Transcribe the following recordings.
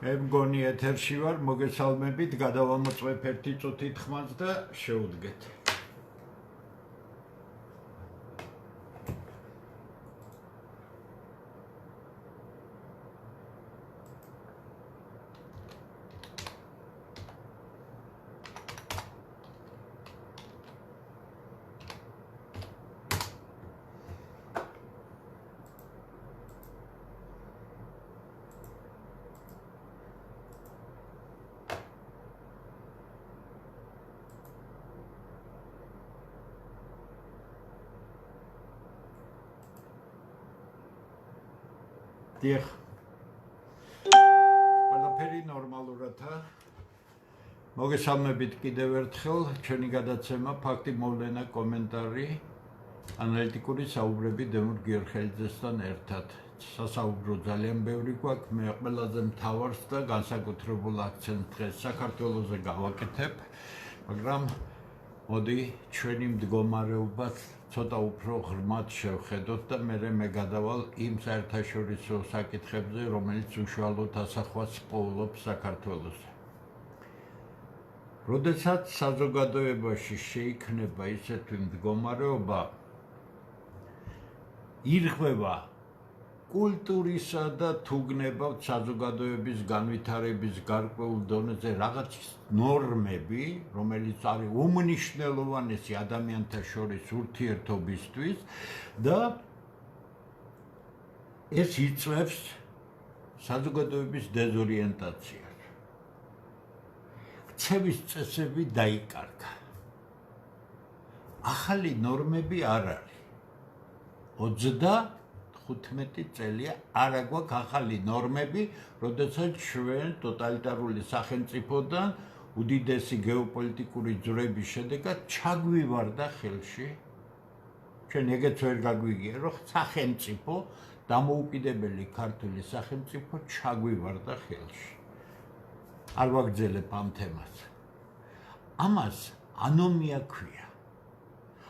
მე მგონი ეთერში ვარ, მოგესალმებით, გადავამოწმებ 1 წუთით ხმას და შევუდგეთ. დიახ. ყველაფერი ნორმალურადაა. მოგესალმებით კიდევ ერთხელ, ჩვენი გადაცემა ფაქტი მოვლენა კომენტარი ანალიტიკური საუბრები დემურ გიორხელიძესთან ერთად. სასაუბრო ძალიან ბევრი გვაქვს, მე ყველაზე მთავარს და განსაკუთრებულ აქცენტს დღეს საქართველოზე გავაკეთებ, მაგრამ მოდი ჩვენი მდგომარეობას ცოტა უფრო ღრმად შევხედოთ და მე გადავალ იმ საერთაშორისო საკითხებზე, რომელიც უშუალოდ ასახვას პოულობს საქართველოზე. როდესაც საზოგადოებაში შეიქმნება ისეთი მდგომარეობა, ირღვევა კულტურისა და თუგნებავთ საზოგადოების განვითარების გარკვეულ დონეზე რაღაც ნორმები, რომელიც არის უმნიშვნელოვანესი ადამიანთა შორის ურთიერთობისთვის და ეს იწვევს საზოგადოების დეზორიენტაციას. ქცევის წესები დაიკარგა. ახალი ნორმები არ არის. 25 წელია არ აგვაქვს ახალი ნორმები, როდესაც ჩვენ ტოტალიტარული სახელმწიფოდან უდიდესი გეოპოლიტიკური ძვრების შედეგად ჩაგვივარდა ხელში. ჩვენ ეგეც ვერ გაგვიგია, რომ სახელმწიფო, დამოუკიდებელი ქართული სახელმწიფო ჩაგვივარდა ხელში. არ ვაგრძელებ ამ თემას. ამას ანომია ქვია.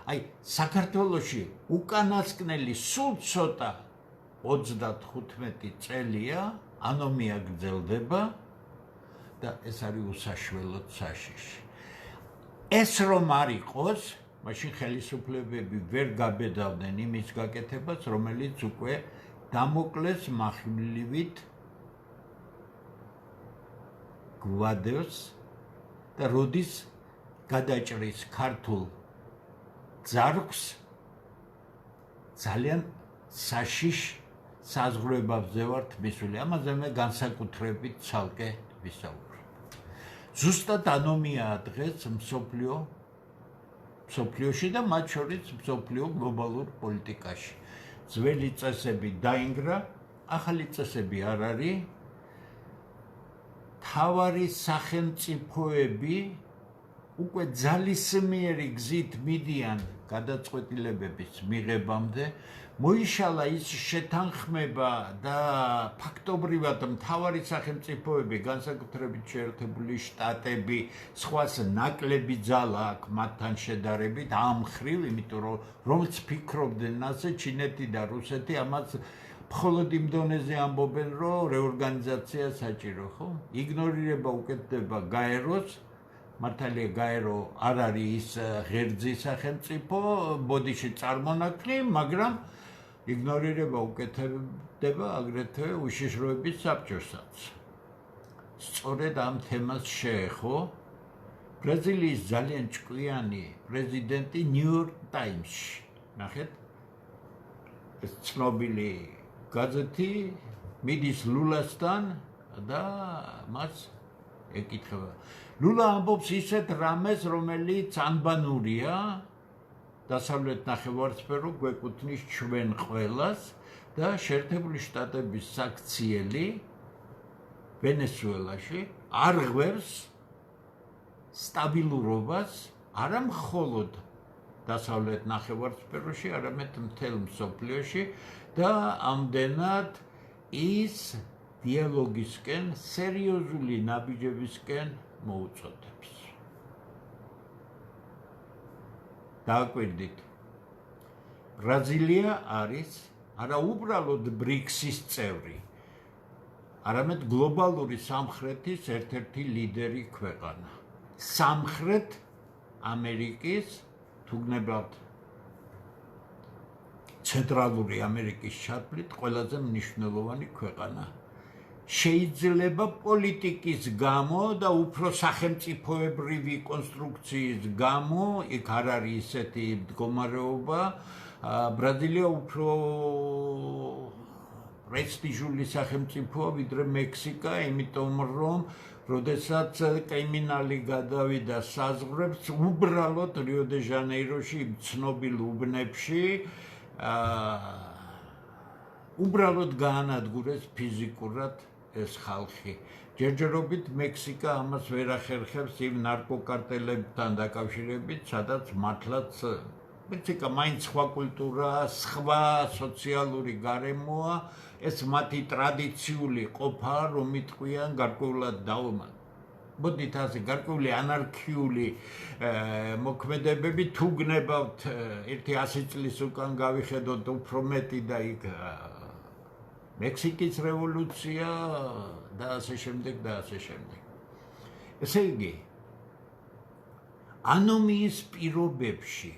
აი, საქართველოში უკანასკნელი სულ ცოტა 35 წელია ანომია გრძელდება და ეს არის უსაშველოდ საშიში. ეს რომ არ იყოს, მაშინ ხელისუფლებები ვერ გაბედავდნენ იმის გაკეთებას, რომელიც უკვე დამოკლეს მახვილივით გვადევს და როდის გადაჭრის ქართულ ძარღვს ძალიან საშიშ საზღვრებებზე ვართ მისული. ამაზე მე განსაკუთრებით ცალკე ვისაუბრებ. ზუსტად ანომიაა დღეს მსოფლიოში და მათ შორის მსოფლიო გლობალურ პოლიტიკაში. ძველი წესები დაინგრა, ახალი წესები არ არის. მთავარი სახელმწიფოები უკვე ძალისმიერი გზით მიდიან გადაწყვეტილებების მიღებამდე. მოიშალა ის შეთანხმება და ფაქტობრივად მთავარი სახელმწიფოები, განსაკუთრებით შეერთებული შტატები, სხვას ნაკლები ძალა აქვს მათთან შედარებით ამ მხრივ, იმიტომ რომელიც ფიქრობდნენ ასე, ჩინეთი და რუსეთი ამას მხოლოდ იმ დონეზე ამბობენ, რომ რეორგანიზაცია საჭირო, ხო? იგნორირება უკეთდება გაეროს. მართალია გაერო არ არის ის ღერძი სახელმწიფო, ბოდიში წარმონაკლი, მაგრამ იგნორირება უკეთდება აგრეთვე უშიშროების საბჭოსაც. სწორედ ამ თემას შეეხო ბრაზილიის ძალიან ჭკვიანი პრეზიდენტი ნიუ-იორკ ტაიმსში. ნახეთ, ეს ცნობილი გაზეთი მიდის ლულასთან და მას ეკითხება. ლულა ამბობს ისეთ რამეს, რომელიც ანბანურია, დასავლეთ ნახევარსფერო გვეკუთვნის ჩვენ ყველას და შეერთებული შტატების საქციელი ვენესუელაში არღვევს სტაბილურობას არა მხოლოდ დასავლეთ ნახევარსფეროში, არამედ მთელ მსოფლიოში და ამდენად ის დიალოგისკენ, სერიოზული ნაბიჯებისკენ მოუწოდებს. დააკვირდით. ბრაზილია არის არა უბრალოდ ბრიქსის წევრი, არამედ გლობალური სამხრეთის ერთ-ერთი ლიდერი ქვეყანა. სამხრეთ ამერიკის თუ გნებავთ ცენტრალური ამერიკის ჩათვლით ყველაზე მნიშვნელოვანი ქვეყანა. შეიძლება პოლიტიკის გამო და უფრო სახელმწიფოებრივი კონსტრუქციის გამო იქ არ არის ისეთი მდგომარეობა, ბრაზილია უფრო პრესტიჟული სახელმწიფოა ვიდრე მექსიკა, იმიტომ რომ როდესაც კრიმინალი გადავიდა საზღვრებს, უბრალოდ რიო-დე-ჟანეიროში ცნობილ უბნებში უბრალოდ გაანადგურეს ფიზიკურად ეს ხალხი. ჯერჯერობით მექსიკა ამას ვერ ახერხებს იმ ნარკოკარტელებთან დაკავშირებით, სადაც მართლაც მექსიკა მაინც სხვა კულტურა, სხვა სოციალური გარემოა, ეს მათი ტრადიციული ყოფა, რომ იტყვიან გარკვეულად დაუმან. მოდით ასე გარკვეული ანარქიული მოქმედებები თუ გნებავთ ერთი 100 წლის უკან გავიხედოთ უფრო მეტი და იქ მექსიკის რევოლუცია და ასე შემდეგ და ასე შემდეგ. ესე იგი ანომიის პირობებში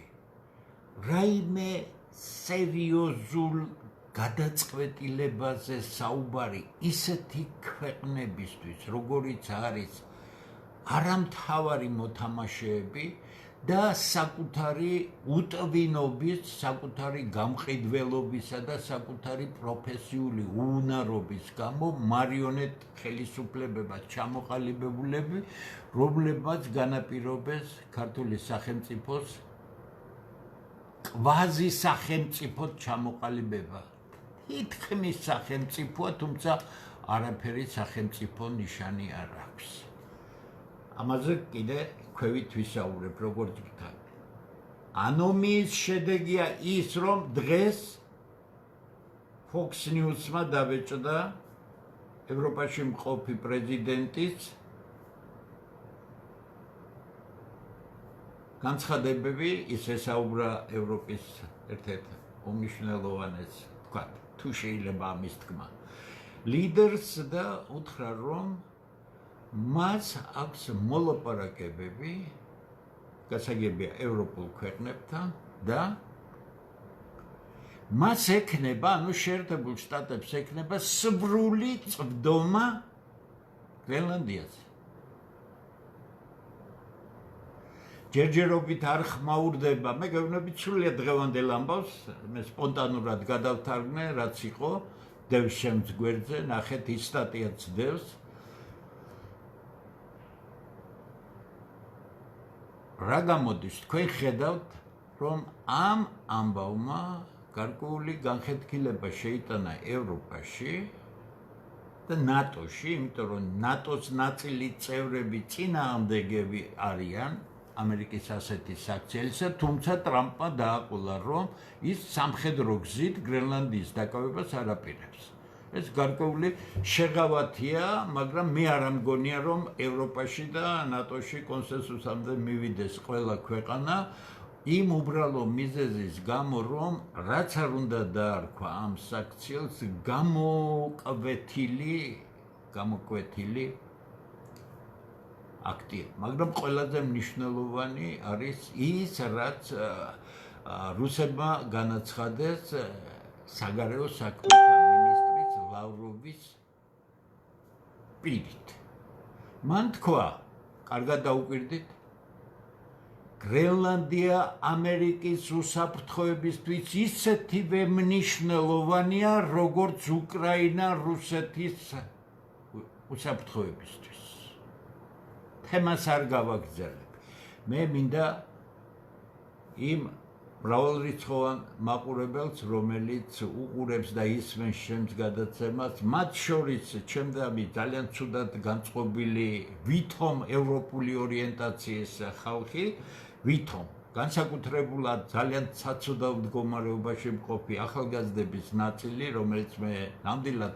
რაიმე სერიოზულ გადაწყვეტილებაზე საუბარი ისეთი ქვეყნებისთვის, როგორიც არის არამთავარი მოთამაშეები და საკუთარი უტვინობის, საკუთარი გამყიდველობისა და საკუთარი პროფესიული უუნარობის გამო მარიონეტ ხელისუფლებებად ჩამოყალიბებულები, რომლებმაც განაპირობეს ქართული სახელმწიფოს კვაზი სახელმწიფოდ ჩამოყალიბება. თითქმის სახელმწიფოა, თუმცა არაფერი სახელმწიფო ნიშანი არ აქვს. ამაზე კიდე ქვევით ვისაუბრებ, როგორც ვთქვი. ანომიის შედეგია ის, რომ დღეს Fox News-მა დაბეჭდა ევროპაში მყოფი პრეზიდენტის განცხადებები, ის ესაუბრა ევროპის ერთ-ერთ უმნიშვნელოვანეს, ვთქვათ, თუ შეიძლება ამის თქმა, ლიდერს და უთხრა, რომ მას აქვს მოლაპარაკებები გასაგებია ევროპულ ქვეყნებთან და მას ექნება, ანუ შეერთებულ შტატებს ექნება სრული წვდომა გრენლანდიაზე. ჯერჯერობით არ ხმაურდება, მე გეუბნები სრულიად დღევანდელ ამბავს, მე სპონტანურად გადავთარგმნე, რაც იყო, დევს შემს გვერდზე, ნახეთ ის სტატიაც დევს. რა გამოდის, თქვენ ხედავთ, რომ ამ ამბავმა გარკვეული განხეთქილება შეიტანა ევროპაში და ნატოში, იმიტომ რომ ნატოს ნაწილი წევრები წინააღმდეგები არიან ამერიკის ასეთი საქციელისა, თუმცა ტრამპმა დააყოლა, რომ ის სამხედრო გზით გრენლანდიის დაკავებას არ აპირებს. ეს გარკვეული შეღავათია, მაგრამ მე არ მგონია, რომ ევროპაში და ნატოში კონსენსუსამდე მივიდეს ყველა ქვეყანა იმ უბრალო მიზეზის გამო, რომ რაც არ უნდა დაარქვა ამ საქციელს გამოკვეთილი აქტია, მაგრამ ყველაზე მნიშვნელოვანი არის ის, რაც რუსებმა განაცხადეს საგარეო საქმეთა მინისტრის ლავროვის პირით. მან თქვა, კარგად დაუკვირდით, გრენლანდია ამერიკის უსაფრთხოებისთვის ისეთივე მნიშვნელოვანია, როგორც უკრაინა რუსეთის უსაფრთხოებისთვის. თემას არ გავაგრძელებ. მე მინდა იმ მრავალრიცხოვან მაყურებელს, რომელიც უყურებს და ისმენს ჩემს გადაცემას, მათ შორის ჩემდამი ძალიან ცუდად განწყობილი ვითომ ევროპული ორიენტაციის ხალხი, ვითომ განსაკუთრებულად ძალიან ცაცუდავ მდგომარეობაში მყოფი ახალგაზრდების ნაწილი, რომელიც მე ნამდვილად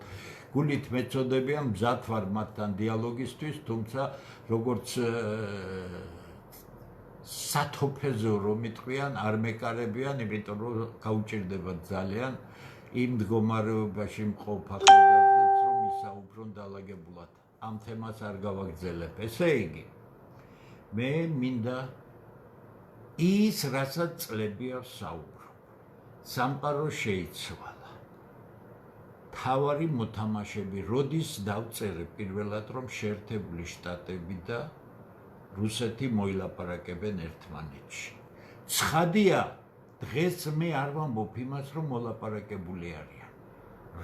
გულით მეწოდებიან, მზად ვარ მათთან დიალოგისთვის, თუმცა როგორც სათოფეზო რომ იტყვიან, არ მეკარებიან, იმიტომ რომ გაუჭირდებათ ძალიან იმ მდგომარეობაში მყოფ ახალგაზრდებს, რომ ისაუბრონ და გადალაგებულად ამ თემას არ გავაგრძელებ. ესე იგი, მე მინდა ის, რასაც წლებია ვსაუბრობ, სამყარო შეიცვალა. თავარი მოთამაშები როდის დავწერე პირველად, რომ შეერთებული შტატები და რუსეთი მოილაპარაკებენ ერთმანეთში. ცხადია, დღეს მე არ ვამბობ იმას, რომ მოლაპარაკებული არიან.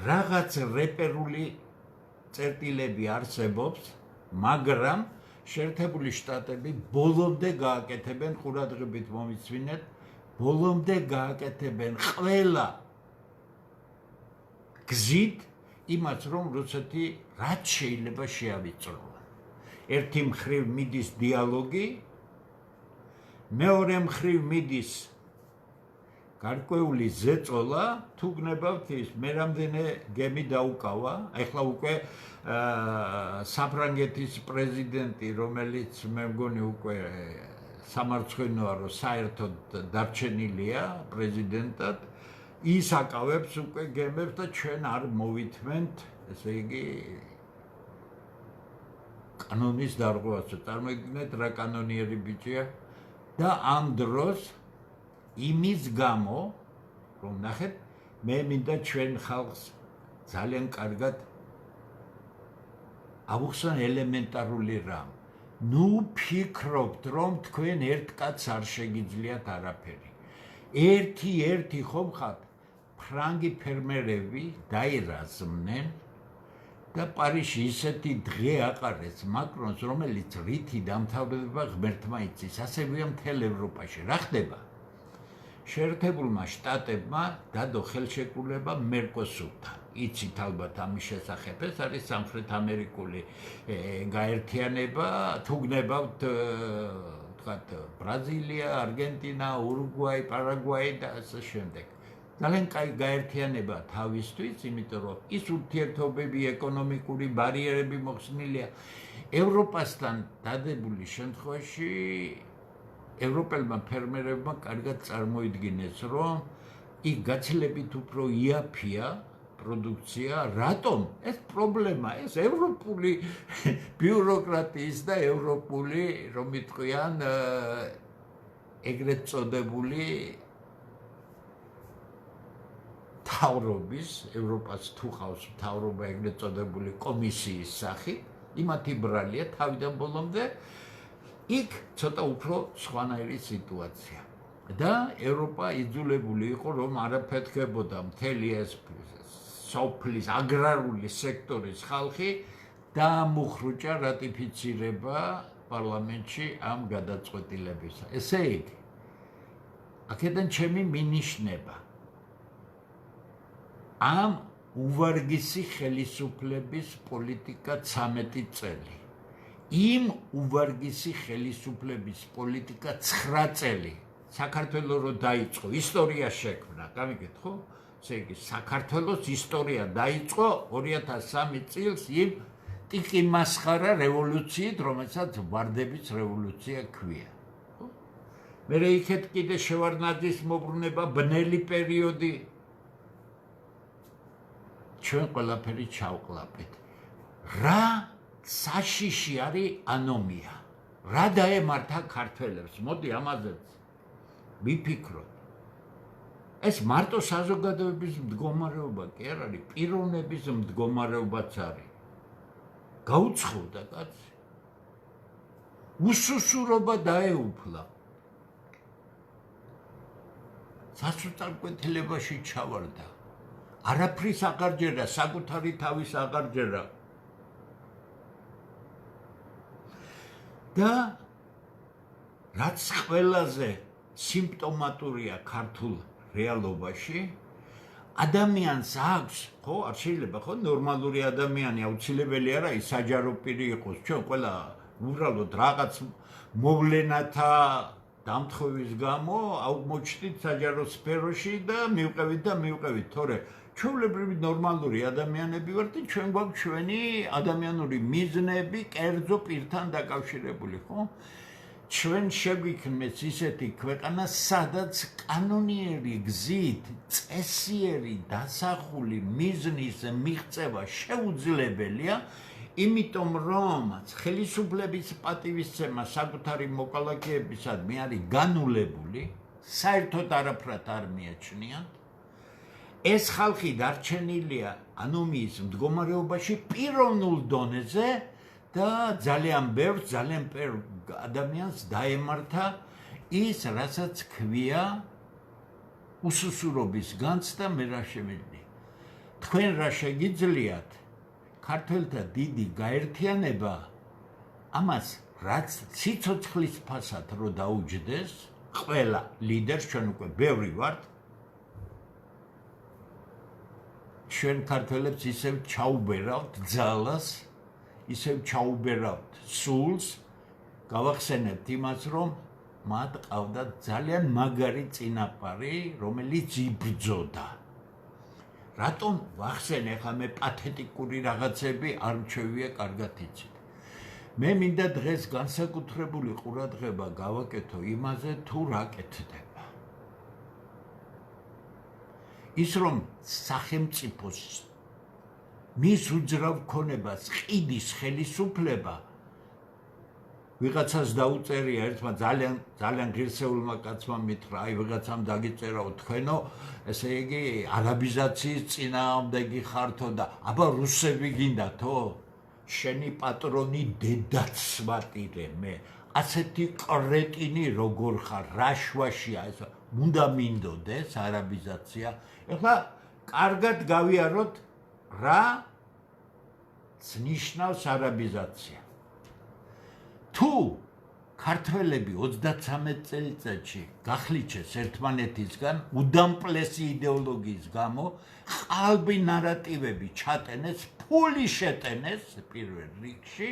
რაღაც რეპერული წერტილები არსებობს, მაგრამ შეერთებული შტატები ბოლომდე გააკეთებენ, ყურადღებით მომისვინეთ, ბოლომდე გააკეთებენ ყველა გზით იმას, რომ რუსეთი რაც შეიძლება შეავიწროს. ერთი მხრივ მიდის დიალოგი, მეორე მხრივ მიდის გარკვეული ზეწოლა, თუ გნებავთ ის, მე რამდენი გემი დაუკავა, ეხლა უკვე საფრანგეთის პრეზიდენტი, რომელიც მე მგონი უკვე სამარცხვინოა, რომ საერთოდ დარჩენილია პრეზიდენტად, ის აკავებს უკვე გემებს და ჩვენ არ მოვითმენთ, ესე იგი კანონის დარღვევას. წარმოგიდგენთ რა კანონიერი ბიჭია და ამ დროს იმის გამო, რომ ნახეთ, მე მინდა ჩვენ ხალხს ძალიან კარგად ავუხსნან ელემენტარული რამ. ნუ ფიქრობთ, რომ თქვენ ერთ კაცს არ შეგიძლიათ არაფერი. ერთი ხომ ხართ ფრანგი ფერმერები დაირაზმნენ და პარიზში ისეთი დღე აყარეს მაკრონს, რომელიც რითი დამთავრდება ღმერთმა იცის, ასევეა მთელ ევროპაში. რა ხდება? შეერთებულმა შტატებმა დადო ხელშეკრულება მერკოსურთან. იცით ალბათ ამის შესახებ, ეს არის სამხრეთ ამერიკული გაერთიანება, თუ გნებავთ თქვათ ბრაზილია, არგენტინა, ურუგვაი, პარაგვაი და ასე შემდეგ. ძალიან კაი გაერთიანება თავისთვის, იმიტომ რომ ის ურთიერთობები, ეკონომიკური ბარიერები მოხსნილია ევროპასთან დადებული შემთხვევაში ევროპელმა ფერმერებმა კარგად წარმოიდგინეს, რომ იქ გაცილებით უფრო იაფია პროდუქცია. რატომ? ეს პრობლემა, ეს ევროპული ბიუროკრატიის და ევროპული, რომ იტყვიან, ეგრეთ წოდებული მთავრობის, ევროპას თუ ხავს მთავრობა ეგრეთ წოდებული კომისიის სახით, იმათი ბრალია თავიდან ბოლომდე. იქ ცოტა უფრო სხვანაირი სიტუაცია და ევროპა იძულებული იყო, რომ არაფეთქებოდა მთელი ეს სოფლის აგრარული სექტორის ხალხი დაამუხრუჭა რატიფიცირება პარლამენტში ამ გადაწყვეტილებისა. ესე იგი, აქედან ჩემი მინიშნება ამ უვარგისი ხელისუფლების პოლიტიკა 13 წელი. იმ უვარგისი ხელისუფლების პოლიტიკა 9 წელი. საქართველოს რო დაიწყო, ისტორია შექმნა, გამიგეთ ხო? ესე იგი, საქართველოს ისტორია დაიწყო 2003 წელს იმ ტიკიმასხარა რევოლუციით, რომელსაც ვარდების რევოლუცია ქვია. მერე იქეთ კიდე შევარდნაძის მობრუნება, ბნელი პერიოდი. ჩვენ ყველაფერი ჩავყლაპეთ. რა საშიში არის ანომია. რა დაემართა ქართველებს? მოდი ამაზეც ვიფიქროთ. ეს მარტო საზოგადოების მდგომარეობა კი არ არის, პიროვნების მდგომარეობაც არის. გაუცხოვდა კაცი. უსუსურობა დაეუფლა. სასოწარკვეთილებაში ჩავარდა. არაფრის აღარ ჯერა, საკუთარი თავის აღარ ჯერა. და რაც ყველაზე სიმპტომატურია ქართულ რეალობაში, ადამიანს აქვს, ხო, არ შეიძლება, ხო, ნორმალური ადამიანი აუცილებელი არა ის საჯარო პირი იყოს. ჩვენ ყველა უბრალოდ რაღაც მოვლენათა დამთხოვის გამო აღმოჩნდით საჯარო სფეროში და მივყევით, თორე ჩვეულებრივი ნორმალური ადამიანები ვართ და ჩვენ გვაქვს ჩვენი ადამიანური მიზნები კერძო პირთან დაკავშირებული, ხო? ჩვენ შეგვიქმნეს ისეთი ქვეყანა, სადაც კანონიერი გზით წესიერი დასახული მიზნის მიღწევა შეუძლებელია, იმიტომ რომ ხელისუფლების პატივისცემა საკუთარი მოქალაქეებისადმი არის განულებული, საერთოდ არაფრად არ მიაჩნიათ. ეს ხალხი დარჩენილია ანომიის მდგომარეობაში პიროვნულ დონეზე და ძალიან ბევრ ადამიანს დაემართა ის, რასაც ქვია უსუსურობის განცდა. მე რა შემიძლია? თქვენ რა შეგიძლიათ? ქართველთა დიდი გაერთიანება ამას რაც სიცოცხლის ფასად რო დაუჯდეს, ყველა ლიდერს, ჩვენ უკვე ბევრი ვართ, ჩვენ ქართველებს ისევ ჩაუბერავთ ძალას, ისევ ჩაუბერავთ სულს, გავახსენებთ იმას, რომ მათ ყავდათ ძალიან მაგარი წინაპარი, რომელიც იბრძოდა. რატომ ვახსენე ხა მე პათეტიკური რაღაცები არ მჩვევია, კარგად იცით. მე მინდა დღეს განსაკუთრებული ყურადღება გავაკეთო იმაზე, თუ რა კეთდება. ის რომ სახელმწიფოს მის უძრავ ქონებას ყიდის ხელისუფლება, ვიღაცას დაუწერია ერთმა ძალიან ღირსეულმა კაცმა მითხრა, აი ვიღაცამ დაგიწერაო თქვენო, ესე იგი არაბიზაციის წინააღმდეგი ხართო და აბა რუსები გინდათო? შენი პატრონი დედაც ვატირე მე. ასეთი კრეტინი როგორ ხარ? რა შვაშია ეს? უნდა მინდოდეს არაბიზაცია? ეხლა კარგად გავიაროთ რა ნიშნავს არაბიზაცია. თუ ქართველები 33 წელიწადში გახლიჩეს ერთმანეთისგან უდამპლესი იდეოლოგიის გამო, ყალბი ნარატივები ჩატენეს, ფული შეტენეს პირველ რიგში,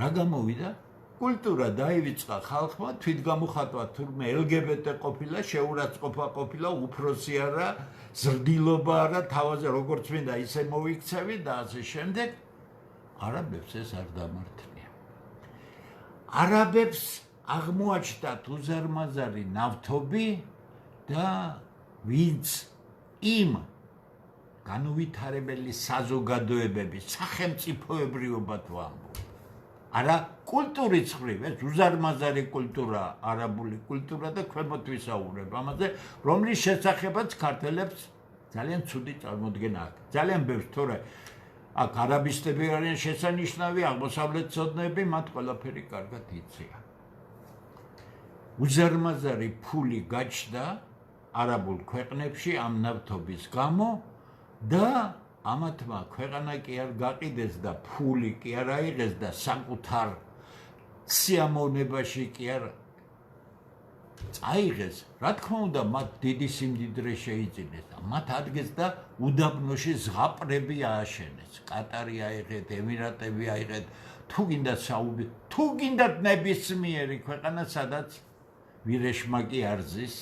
რა გამოვიდა? კულტურა დაივიწყა ხალხმა, თვითგამოხატვა თურმე LGBT ყოფილა, შეურაცხყოფა ყოფილა, უფროსი არა, ზრდილობა არა, თავაზე როგორც მინდა ისე მოიქცევი და ასე შემდეგ. არაბებს ეს არ დამართნია. არაბებს აღმოაჩნდათ უზარმაზარი ნავთობი და ვინც იმ განუვითარებელი საზოგადოებების სახელმწიფოებრიობად ვამბობ. არა კულტურის მხრივ, ეს უზარმაზარი კულტურა, არაბული კულტურა და ქვემოთ ვისაუბრებ ამაზე, რომლის შესახებაც ქართველებს ძალიან ცუდი წარმოდგენა აქვს. ძალიან ბევრს, თორე აქ არაბისტები არიან შესანიშნავი, აღმოსავლეთცოდნეები, მათ ყველაფერი კარგად იციან. უზარმაზარი ფული გაჩნდა არაბულ ქვეყნებში ამ ნავთობის გამო და ამათმა ქვეყანა კი არ გაყიდეს და ფული კი არ აიღეს და საკუთარ სიამოვნებაში კი არ წაიღეს, რა თქმა უნდა, მათ დიდი სიმდიდრე შეიძინეს და მათ ადგეს და უდაბნოში ზღაპრები ააშენეს. კატარი აიღეთ, ემირატები აიღეთ, თუ გინდათ ნებისმიერი ქვეყანა, სადაც ვირეშმაკი არ ზის.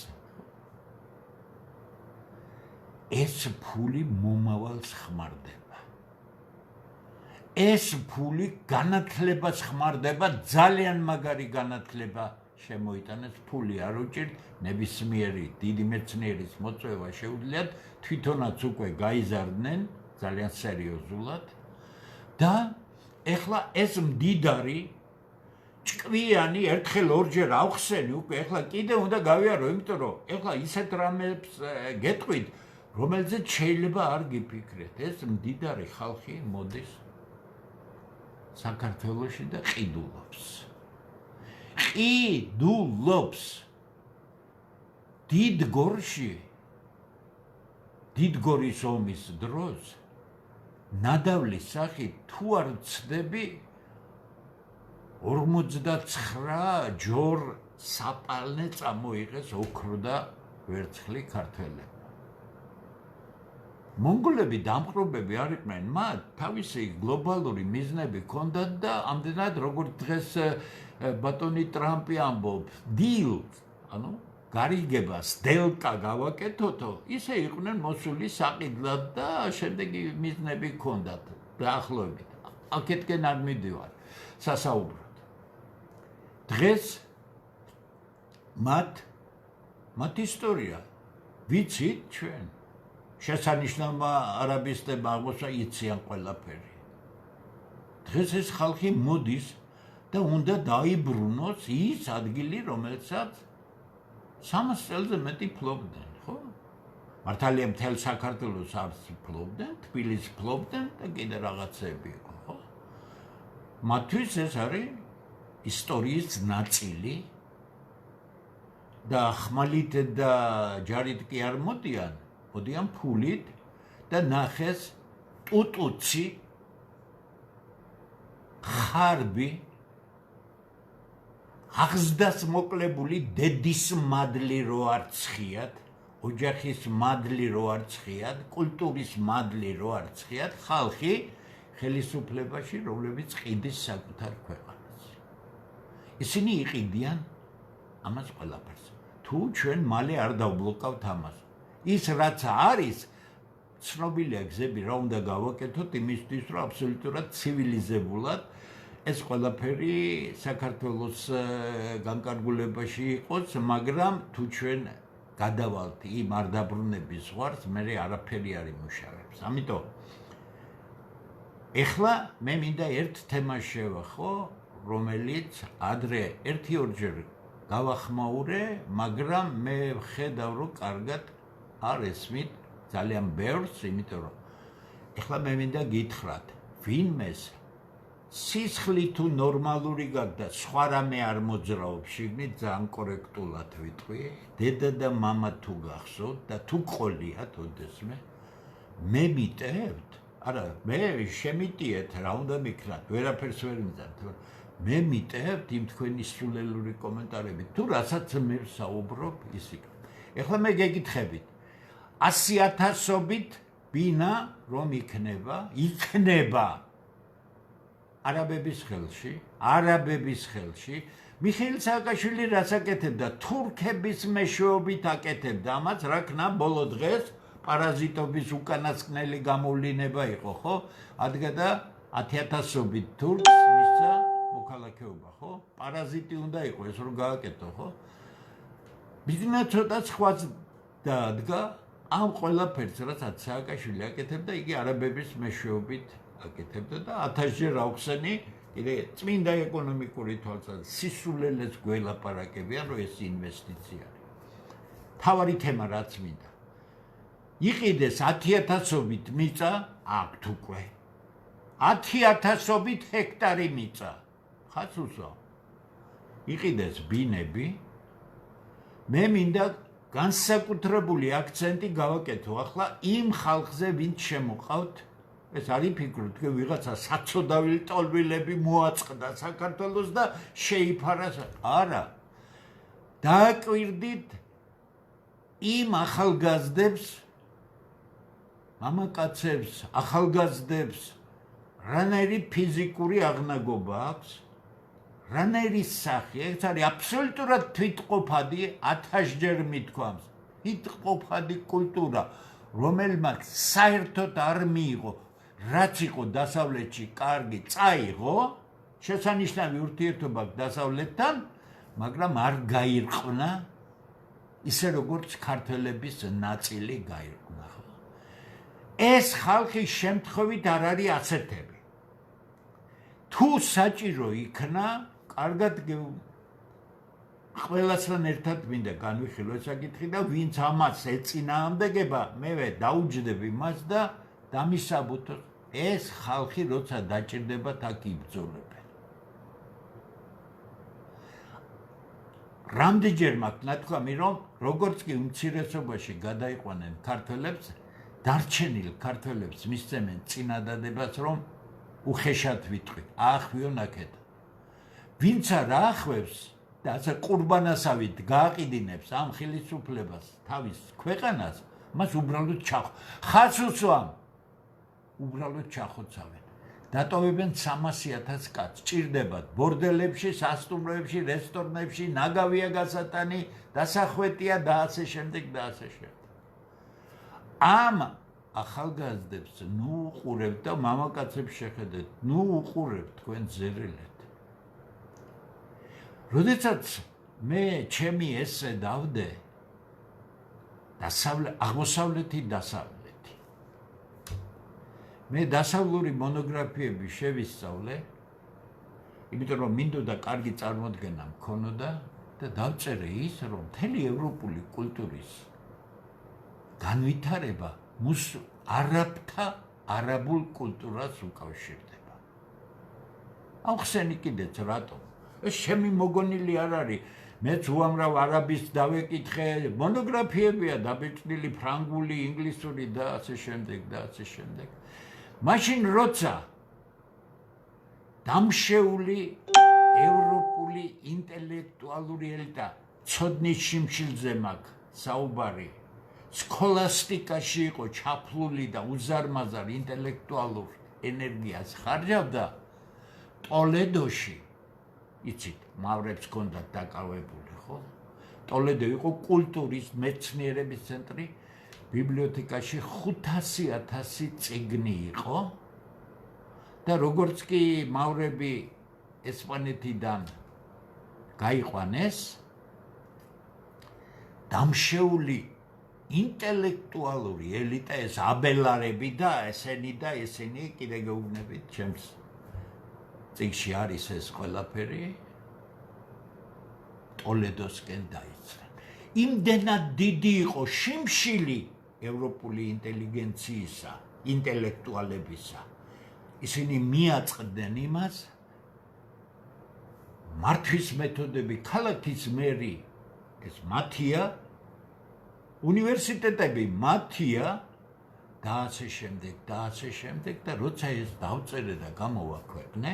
ეს ფული მომავალს ხმარდება. ეს ფული განათლებას ხმარდება, ძალიან მაგარი განათლება შემოიტანეს, ფული არ უჭირთ, ნებისმიერი დიდი მეცნიერის მოწვევა შეუძლიათ, თვითონაც უკვე გაიზარდნენ ძალიან სერიოზულად და ეხლა ეს მდიდარი ჭკვიანი ერთხელ ორჯერ ავხსენი უკვე, ეხლა კიდე უნდა გავიარო, იმიტომ რომ ეხლა ისეთ რამებს გეტყვით, რომელზეც შეიძლება არ გიფიქრეთ. ეს მდიდარი ხალხი მოდის საქართველოში და ყიდულობს. ყიდულობს. დიდ გორში, დიდ გორის ომის დროს, ნადავლის სახით თუ არ ვცდები 49 ჯორ საპალნე წამოიღეს ოქრო და ვერცხლი ქართველებმა. მონგოლები დამპყრობები არ იყვნენ, მათ თავისი გლობალური მიზნები ჰქონდათ და ამდენად როგორც დღეს ბატონი ტრამპი ამბობს, დილს, ანუ გარიგებას დელტა გავაკეთოთო, ისე იყვნენ მოსული საყიდლად და შემდეგი მიზნები ჰქონდათ დაახლოებით. აქეთკენ არ მიდივარ სასაუბროდ. დღეს მათ ისტორია ვიცით ჩვენ შესანიშნავმა არაბისტებმა აღმოსვა იციან ყველაფერი დღეს ეს ხალხი მოდის და უნდა დაიბრუნოს ის ადგილი რომელსაც 300 წელზე მეტი ფლობდნენ ხო მართალია მთელ საქართველოს არც ფლობდნენ თბილისს ფლობდნენ და კიდე რაღაცები იყო ხო მათთვის ეს არის ისტორიის ნაწილი და ხმალით და ჯარით კი არ მოდიან ფულით და ნახეს ტუტუცი ხარბი აღზრდას მოკლებული დედის მადლი რო არ ცხიათ ოჯახის მადლი რო არ ცხიათ კულტურის მადლი რო არ ცხიათ ხალხი ხელისუფლებაში რომლებიც ყიდის საკუთარ ქვეყანას ისინი იყიდიან ამას ყველაფერს თუ ჩვენ მალე არ დავბლოკავთ ამას ის რაც არის ცნობილია გზები რა უნდა გავაკეთოთ იმისთვის რომ აბსოლუტურად ცივილიზებულად ეს ყველაფერი საქართველოს განკარგულებაში იყოს მაგრამ თუ ჩვენ გადავალთ იმ არ დაბრუნების ზღვარს მე არაფერი არ იმუშავებს ამიტომ ეხლა მე მინდა ერთ თემას შევახო რომელიც ადრე 1-2 გავახმაურე მაგრამ მე ხედავ რომ კარგად არ ესმით ძალიან ბევრს იმიტომ რომ ეხლა მე მინდა გითხრათ ვინმეს სისხლი თუ ნორმალური გაქვს და სხვა რამე არ მოძრაობს შიგნით ძალიან კორექტულად ვიტყვი დედა და მამა თუ გახსოვთ და თუ ყოლიათ ოდესმე მე მიტევთ არა მე შემიტიეთ რა უნდა მიქნათ ვერაფერს ვერ მძართ მე მიტევთ იმ თქვენი სულელური კომენტარებით თუ რასაც მე საუბრობ ის იქნება ეხლა მე გეკითხებით 100,000-ობით ბინა რომ იქნება არაბების ხელში მიხეილ სააკაშვილი რას აკეთებდა თურქების მეშვეობით აკეთებდა ამას რა ქნა ბოლო დღეს პარაზიტობის უკანასკნელი გამოვლინება იყო ხო ადგა და 10,000-ობით თურქს მისცა მოქალაქეობა ხო პარაზიტი უნდა იყოს ეს რომ გააკეთო ხო ბიზნა ცოტა სხვაც დაადგა ამ ყველაფერს რასაც სააკაშვილი აკეთებდა იგი არაბების მეშვეობით აკეთებდა და 1000-ჯერ აუხსენი კიდე წმინდა ეკონომიკური თვალსაზრისით სისულელეს გველაპარაკებიან რომ ეს ინვესტიცია არის თავარი თემა რაც მინდა იყიდეს 10,000-ობით მიწა აქვთ უკვე 10,000-ობით ჰექტარი მიწა ხაც უსვა იყიდეს ბინები მე მინდა განსაკუთრებული აქცენტი გავაკეთო ახლა იმ ხალხზე ვინც შემოყავთ ეს არის ფიქრობ თქვენ ვიღაცა საცოდავი ტოლვილები მოაწყდა საქართველოს და შეიფარა არა დააკვირდით იმ ახალგაზრდებს მამაკაცებს ახალგაზრდებს რანაირი ფიზიკური აღნაგობა აქვს რანაირი სახე ეს არის აბსოლუტურად თვითყოფადი 1000-ჯერ მithქვამს თვითყოფადი კულტურა რომელმაც საერთოდ არ მიიღო რაც იყო დასავლეთში კარგი წაიღო შესანიშნავი ურთიერთობა დასავლეთთან მაგრამ არ გაირყვნა ისე როგორც ქართველების ნაწილი გაირყვნა ეს ხალხის შემთხვევით არ არის ასეთები თუ საჭირო იქნა კარგად ყველასთან ერთად მინდა განვიხილო ეს საკითხი და ვინც ამას ეწინააღმდეგება მე დაუჯდები მას და დამისაბუთოს ეს ხალხი როცა დაჭირდებათ აქ იბრძოლებენ რამდენჯერ მაქვს ნათქვამი რომ როგორც კი უმცირესობაში გადაიყვანენ ქართველებს დარჩენილ ქართველებს მისცემენ წინადადებას რომ უხეშად ვიტყვით ახვიონ აქეთ ვინც არ ახვევს და ასე ყურბანასავით გააყიდინებს ამ ხელისუფლებას თავის ქვეყანას მას უბრალოდ ხას უსვამ უბრალოდ ჩახოცავენ დატოვებენ 300,000 კაცს ჭირდებათ ბორდელებში სასტუმროებში რესტორნებში ნაგავია გასატანი დასახვეტია და ასე შემდეგ ამ ახალგაზრდებს ნუ უყურებთ და მამაკაცებს შეხედეთ ნუ უყურებთ თქვენ ზერელეთ როდესაც მე ჩემი ესე დავდე აღმოსავლეთი დასავლეთი მე დასავლური მონოგრაფიები შევისწავლე იმიტომ რომ მინდოდა კარგი წარმოდგენა მქონოდა და დავწერე ის რომ მთელი ევროპული კულტურის განვითარება არაბთა არაბულ კულტურას უკავშირდება ახსენი კიდეც რატომ ეს ჩემი მოგონილი არ არის მეც უამრავ არაბის დავეკითხე მონოგრაფიებია დაბეჭდილი ფრანგული ინგლისური და ასე შემდეგ მაშინ როცა დამშეული ევროპული ინტელექტუალური ელიტა ცოდნის შიმშილზე მაქვს საუბარი სქოლასტიკაში იყო ჩაფლული და უზარმაზარ ინტელექტუალურ ენერგიას ხარჯავდა ტოლედოში იცით მავრებს ჰქონდათ დაკავებული ხო ტოლედო იყო კულტურის მეცნიერების ცენტრი ბიბლიოთეკაში 500,000 წიგნი იყო და როგორც კი მავრები ესპანეთიდან გაიყვანეს დამშეული ინტელექტუალური ელიტა ეს აბელარები და ესენი კიდე გეუბნებით ჩემს წიგნში არის ეს ყველაფერი ტოლედოსკენ დაიწყეს იმდენად დიდი იყო შიმშილი ევროპული ინტელიგენციისა ინტელექტუალებისა ისინი მიაწყდნენ იმას მართვის მეთოდები ქალაქის მერი ეს მათია უნივერსიტეტები მათია და ასე შემდეგ და როცა ეს დავწერე და გამოვაქვეყნე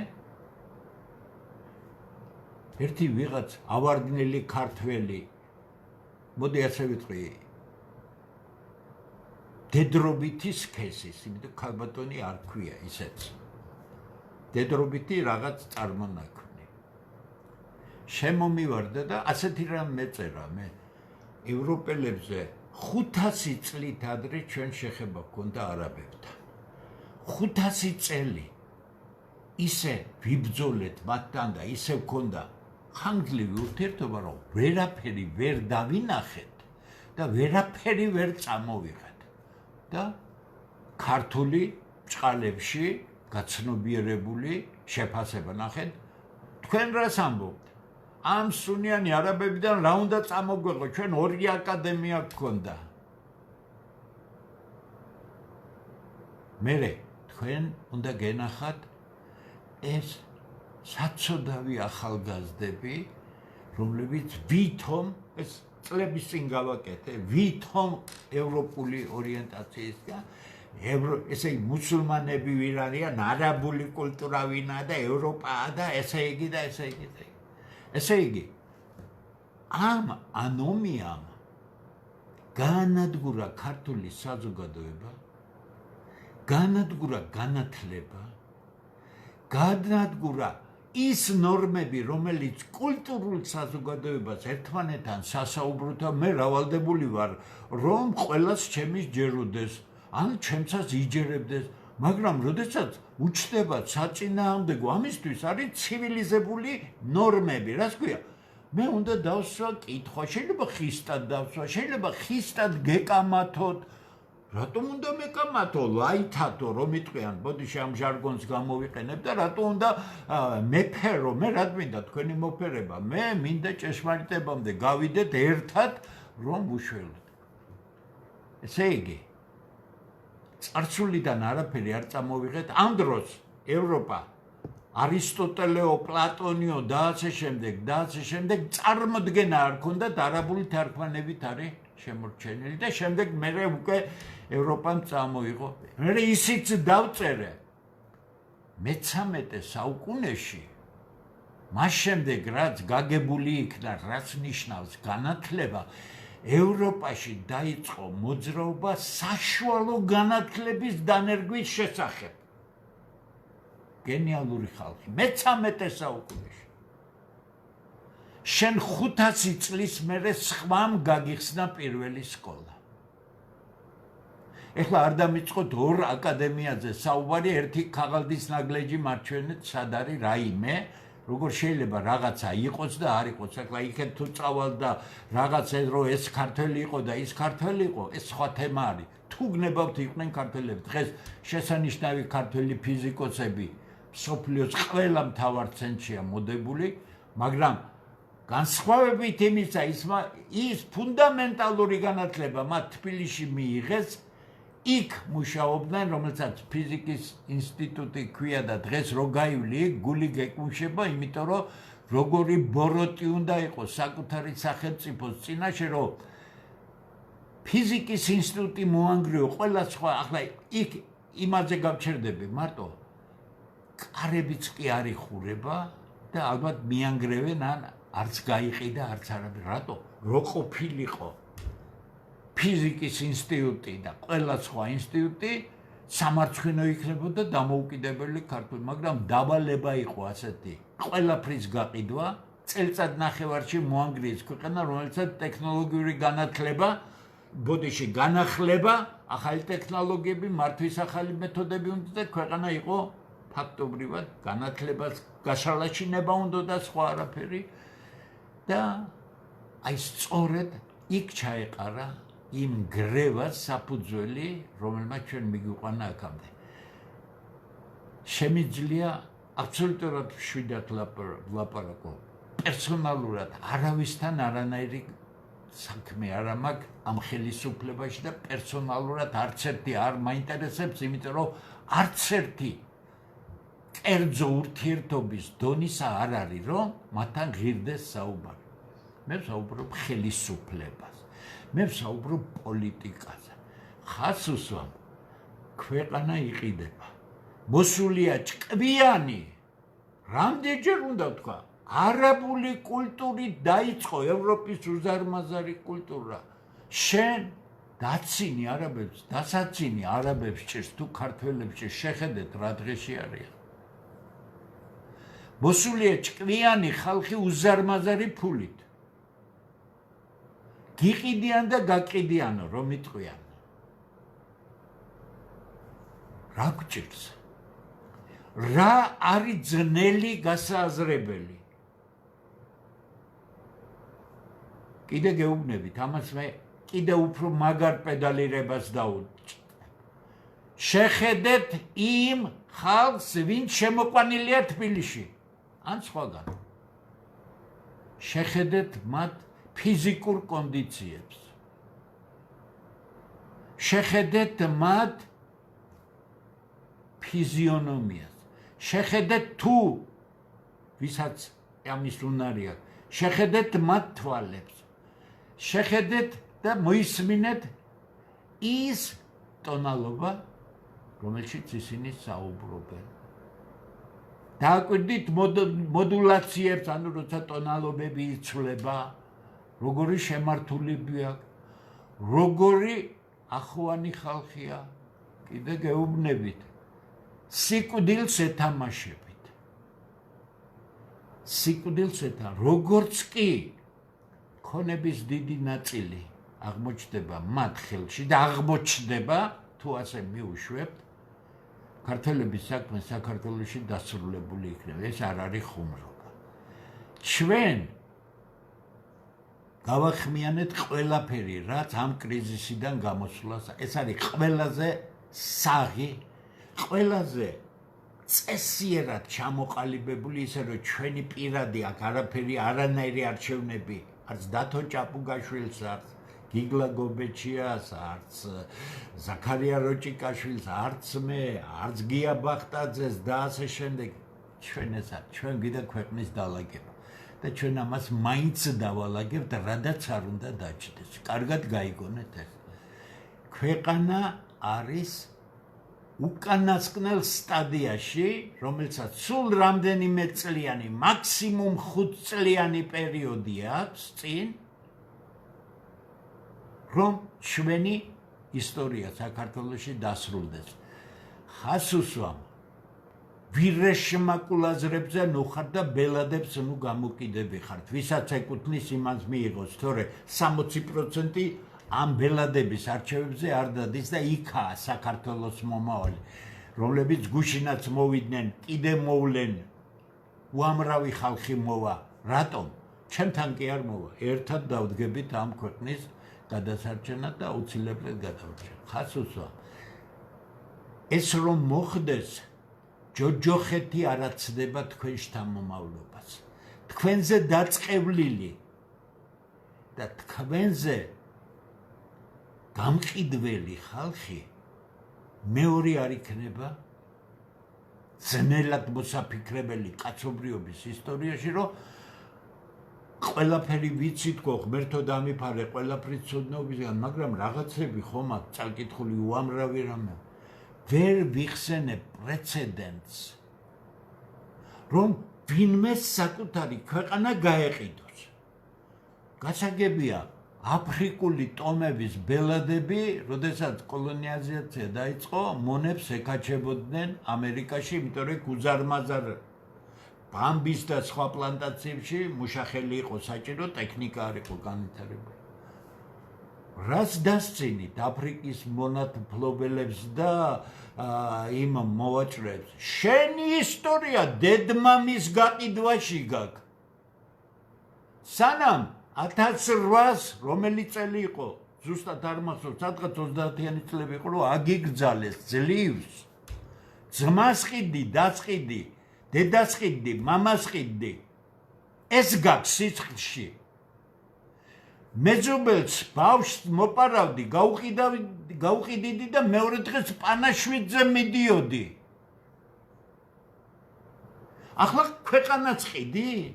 ერთი ვიღაც ავარდნილი ქართველი მოდი ასე ვიტყვი დედრობითი სქესის იმიტომ ქალბატონი არ ქვია ისეც დედრობითი რაღაც წარმონაქმნი შემომივარდა და ასეთი რამ მეწერა მე ევროპელებზე 500 წლით ადრე ჩვენ შეხება გქონდა არაბებთან 500 წელი ისე ვიბრძოლეთ მათთან და ისე გქონდა ხანგრძლივი ურთიერთობა რომ ვერაფერი ვერ დავინახეთ და ვერაფერი ვერ წამოვიღეთ და ქართული ჭყალებში გაცნობიერებული შეფასება ნახეთ თქვენ რას ამბობთ ამ სუნიანი არაბებიდან რა უნდა წამოგვეღო ჩვენ 2 აკადემია გქონდა მერე თქვენ უნდა გენახათ ეს საცოდავი ახალგაზრდები რომლებიც ვითომ ეს წლების წინ გავაკეთე ვითომ ევროპული ორიენტაციისგან ესე იგი მუსულმანები ვინ არიან არაბული კულტურა ვინაა და ევროპაა და ესე იგი ესე იგი ამ ანომიამ განადგურა ქართული საზოგადოება განადგურა განათლება განადგურა ის ნორმები რომელიც კულტურულ საზოგადოებას ერთმანეთთან სასაუბროთა მე რავალდებული ვარ რომ ყველას ჩემის ჯეროდეს ან ჩემსაც იჯერებდეს მაგრამ როდესაც უჩნდება საწინააღმდეგო ამისთვის არის ცივილიზებული ნორმები რას ქვია მე უნდა დავსვა კითხვა შეიძლება ხისტად დავსვა შეიძლება ხისტად გეკამათოთ რატომ უნდა მეკამათო ლაითათო რომ იტყვიან ბოდიში ამ ჟარგონს გამოვიყენებ და რატომ უნდა მეფერო მე რა მინდა თქვენი მოფერება მე მინდა ჭეშმარიტებამდე გავიდეთ ერთად რომ ვუშველოთ ესე იგი წარსულიდან არაფერი არ წამოვიღეთ ამ დროს ევროპა არისტოტელეო პლატონიო და ასე შემდეგ წარმოდგენა არ ქონდათ არაბული თარგმანებით არის შემორჩენილი და შემდეგ მე უკვე ევროპამ წამოიღო მე ისიც დავწერე მე-13 საუკუნეში მას შემდეგ რაც გაგებული იქნა რაც ნიშნავს განათლება ევროპაში დაიწყო მოძრაობა საშუალო განათლების დანერგვის შესახებ გენიალური ხალხი მე-13 საუკუნეში შენ 500 წლის მერე სხვამ გაგიხსნა პირველი სკოლა ეხლა არ დამიწყოთ 2 აკადემიაზე საუბარი ერთი ქაღალდის ნაგლეჯი მარჩვენეთ სად არის რაიმე როგორ შეიძლება რაღაცა იყოს და არ იყოს. აკლა იქეთ თუ წავალ და რაღაცა რომ ეს ქართველი იყო და ის ქართველი იყო, ეს სხვა თემა არის. თუ გნებავთ იყვნენ ქართველები. დღეს შესანიშნავი ქართველი ფიზიკოსები მსოფლიოს ყველა მთავარ ცენტრშია მოდებული, მაგრამ განსხვავებით იმისა, ის ფუნდამენტალური განათლება მათ თბილისში მიიღეს, იქ მუშაობდნენ, რომელსაც ფიზიკის ინსტიტუტი ქვია და დღეს რო გაივლი, გული გეკუმშება, იმიტომ რომ როგორი ბოროტი უნდა იყოს საკუთარი სახელმწიფოს წინაშე, რომ ფიზიკის ინსტიტუტი მოანგრიო, ყველა სხვა, ახლა იქ იმაზე გავჩერდები, მარტო კარებიც კი არ იხურება და ალბათ მიანგრევენ ან არც გაიყიდა, არც არაფერი. რატო? რო ყოფილიყო ფიზიკის ინსტიტუტი და ყველა სხვა ინსტიტუტი სამარცხვინო იქნებოდა დამოუკიდებელი ქართული, მაგრამ დავალება იყო ასეთი. ყველაფრის გაყიდვა წელწად ნახევარში მოანგრიეს ქვეყანა, რომელსაც ტექნოლოგიური განათლება, ბოდიში განახლება, ახალი ტექნოლოგიები, მართვის ახალი მეთოდები უნდა და ქვეყანა იყო ფაქტობრივად განათლებას გაშალაშინება უნდა და სხვა არაფერი და აი სწორედ იქ ჩაეყარა იმ გრევას საფუძველი, რომელმაც ჩვენ მიგვიყვანა აქამდე. შემიძლია აბსოლუტურად მშვიდად ვლაპარაკო. პერსონალურად არავისთან არანაირი საქმე არ მაქვს ამ ხელისუფლებაში და პერსონალურად არც ერთი არ მაინტერესებს, იმიტომ რომ არც ერთი კერძო ურთიერთობის დონისა არ არის, რომ მათთან ღირდეს საუბარი. მე ვსაუბრობ ხელისუფლებას. მე ვსაუბრობ პოლიტიკაზე. ხას უსვამ, ქვეყანა იყიდება. მოსულია ჭკვიანი, რამდენჯერ უნდა ვთქვა, არაბული კულტურით დაიწყო ევროპის უზარმაზარი კულტურა. შენ დაცინი არაბებს, დასაცინი არაბებს ჭირს თუ ქართველებს ჭირს, შეხედეთ რა დღეში არიან. მოსულია ჭკვიანი ხალხი უზარმაზარი ფულით. გიყიდიან და გაყიდიანო რომ იტყვიან. რა გჭირს? რა არის ძნელი გასააზრებელი? კიდე გეუბნებით, ამას მე კიდე უფრო მაგარ პედალირებას დავუჭრ. შეხედეთ იმ ხალხს, ვინც შემოყვანილია თბილისში, ან სხვაგან. შეხედეთ მათ ფიზიკურ კონდიციებს. შეხედეთ მათ ფიზიონომიას. შეხედეთ თუ ვისაც ამის უნარი აქვს, შეხედეთ მათ თვალებს. შეხედეთ და მოისმინეთ ის ტონალობა, რომელშიც ისინი საუბრობენ. დააკვირდით მოდულაციებს, ანუ როცა ტონალობები იცვლება, როგორი შემართულები აქვს, როგორი ახვანი ხალხია, კიდე გეუბნებით. სიკვდილს ეთამაშებით. სიკვდილს როგორც კი ქონების დიდი ნაწილი აღმოჩნდება მათ ხელში და აღმოჩნდება, თუ ასე მიუშვებთ, ქართველების საქმე საქართველოში დასრულებული იქნება. ეს არ არის ხუმრობა. ჩვენ გავახმიანეთ ყველაფერი, რაც ამ კრიზისიდან გამოსვლას. ეს არის ყველაზე საღი, ყველაზე წესიერად ჩამოყალიბებული, ისე რომ ჩვენი პირადი აქ არაფერი, არანაირი არჩევნები, არც დათო ჭაპუგაშვილს, არც გიგლა გობეჩიას, არც ზაქარია როჭიკაშვილს, არც მე, არც გია ბახტაძეს და ასე შემდეგ. ჩვენ გიდა ქვეყნის დალაგება და ჩვენ ამას მაინც დავალაგებთ, რადაც არ უნდა დაჭდეს. კარგად გაიგონეთ ეს. ქვეყანა არის უკანასკნელ სტადიაში, რომელსაც სულ რამდენიმე წლიანი, მაქსიმუმ 5 წლიანი პერიოდი აქვს წინ, რომ ჩვენი ისტორია საქართველოში დასრულდეს. ხას უსვამ, ვირეშმაკულაზრებზე ნუ ხარ და ბელადებს ნუ გამოკიდები ხართ. ვისაც ეკუთვნის იმას მიიღოს, თორე 60% ამ ბელადების არჩევებზე არ დადის და იქაა საქართველოს მომავალი, რომლებიც გუშინაც მოვიდნენ, კიდე მოვლენ უამრავი ხალხი მოვა. რატომ? ჩემთან კი არ მოვა. ერთად დავდგებით ამ ქვეყნის გადასარჩენად და აუცილებლად გადავრჩენთ. ხას უსვა. ეს რომ მოხდეს, ჯოჯოხეთი არ აცდება თქვენ შთამომავლობას. თქვენზე დაწყევლილი და თქვენზე გამყიდველი ხალხი მეორე არ იქნება ძნელად მოსაფიქრებელი კაცობრიობის ისტორიაში, რომ ყველაფერი ვიცით, ღმერთო დამიფარე, ყველაფრის ცოდნაობისგან, მაგრამ რაღაცები ხომ აქ წაკითხული უამრავი რამე. ვერ ვიხსენებ პრეცედენტს, რომ ვინმე საკუთარი ქვეყანა გაეყიდოს. გასაგებია, აფრიკული ტომების ბელადები, როდესაც კოლონიზაცია დაიწყო, მონებს ეკაჩებოდნენ ამერიკაში, იმიტომ რომ უზარმაზარ ბამბის და სხვა პლანტაციებში მუშახელი იყო საჭირო, ტექნიკა არ იყო განვითარებული. რას დასწინით აფრიკის მონათმფლობელებს და იმ მოვაჭრეებს? შენი ისტორია დედმამის გაყიდვაში გაქვს. სანამ 1800 რომელი წელი იყო, ზუსტად არ მახსოვს, სადღაც 30-იანი წლები იყო, რომ აგიგრძალეს ძლივს. ძმას ყიდი, დას ყიდი, დედას ყიდი, მამას ყიდი. ეს გაქვს სიცხლში. მეძუბელს ბავშვს მოპარავდი, გაუყიდიდი და მეორე დღეს პანაშვიდზე მიდიოდი. ახლა ქვეყანაც ყიდი?